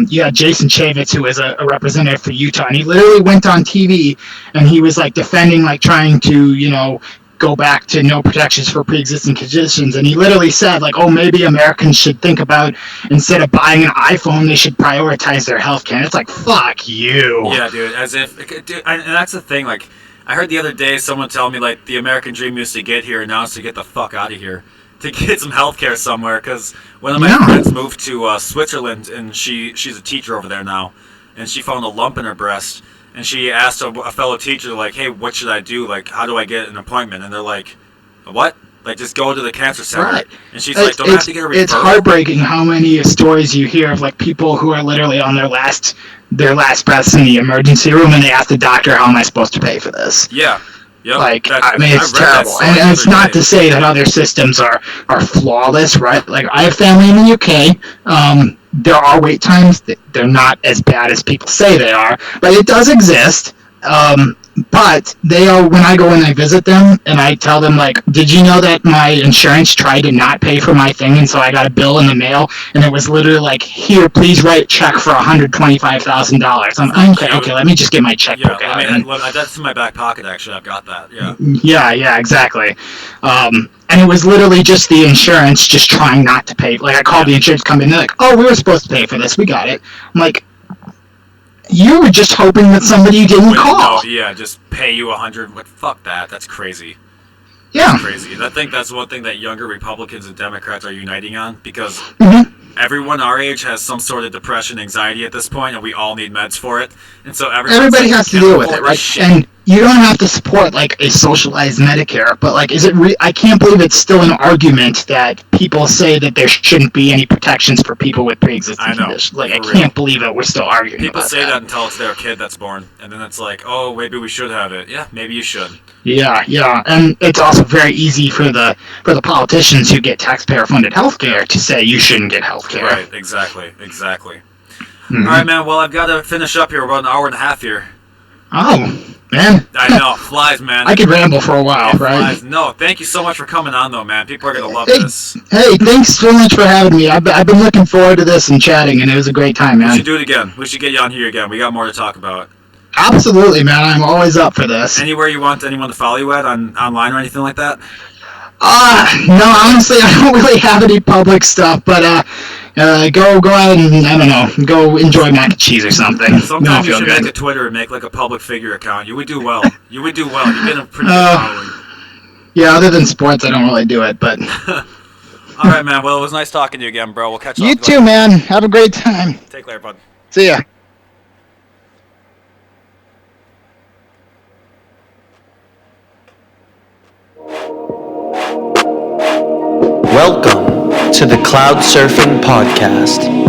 You had Jason Chaffetz, who was a representative for Utah, and he literally went on TV and he was like defending, like trying to go back to no protections for pre-existing conditions, and he literally said like, oh, maybe Americans should think about, instead of buying an iPhone, they should prioritize their health care. And it's like, fuck you. Yeah, dude. As if, dude, and that's the thing. Like, I heard the other day someone tell me like the American dream used to get here, and now it's to get the fuck out of here, to get some health care somewhere. Because one of my friends moved to Switzerland, and she's a teacher over there now, and she found a lump in her breast. And she asked a fellow teacher, like, hey, what should I do? Like, how do I get an appointment? And they're like, what? Like, just go to the cancer center. Right. And she's like, don't I have to get a referral? It's heartbreaking how many stories you hear of, like, people who are literally on their last breaths in the emergency room, and they ask the doctor, how am I supposed to pay for this? Yeah. Yep. Like, I mean, it's terrible. And it's not to say that other systems are flawless, right? Like, I have family in the UK. There are wait times. They're not as bad as people say they are, but it does exist. But they are, when I go and I visit them and I tell them, like, did you know that my insurance tried to not pay for my thing, and so I got a bill in the mail, and it was literally like, here, please write a check for $125,000. I'm okay, let me just get my checkbook out. That's in my back pocket, actually. I've got that, yeah. Yeah, exactly. And it was literally just the insurance just trying not to pay. Like, I called the insurance company, and they're like, oh, we were supposed to pay for this. We got it. I'm like, you were just hoping that somebody didn't call. No, yeah, just pay you $100. Like, fuck that. That's crazy. Yeah. That's crazy. And I think that's one thing that younger Republicans and Democrats are uniting on, because everyone our age has some sort of depression, anxiety at this point, and we all need meds for it. And so everybody has to deal with it, right? And you don't have to support like a socialized Medicare, but like, is it? I can't believe it's still an argument that people say that there shouldn't be any protections for people with pre-existing conditions. Like, I can't believe it. We're still arguing. People about say that until it's their kid that's born, and then it's like, oh, maybe we should have it. Yeah, maybe you should. Yeah, and it's also very easy for the politicians who get taxpayer-funded healthcare to say you shouldn't get healthcare. Right, exactly. Mm-hmm. All right, man. Well, I've got to finish up here. We're about an hour and a half here. Oh, man. I know. Flies, man. I could ramble for a while, right? Flies. No, thank you so much for coming on, though, man. People are going to love this. Hey, thanks so much for having me. I've been looking forward to this and chatting, and it was a great time, man. We should do it again. We should get you on here again. We got more to talk about. Absolutely, man. I'm always up for this. Anywhere you want anyone to follow you at online or anything like that? No, honestly, I don't really have any public stuff, but go out and, I don't know, go enjoy mac and cheese or something. Sometimes you should make a Twitter and make like a public figure account. You would do well. You would do well. You get a pretty good following. Yeah, other than sports, I don't really do it, but... All right, man. Well, it was nice talking to you again, bro. We'll catch up. You too, man. Have a great time. Take care, bud. See ya. Welcome to the Cloud Surfing Podcast.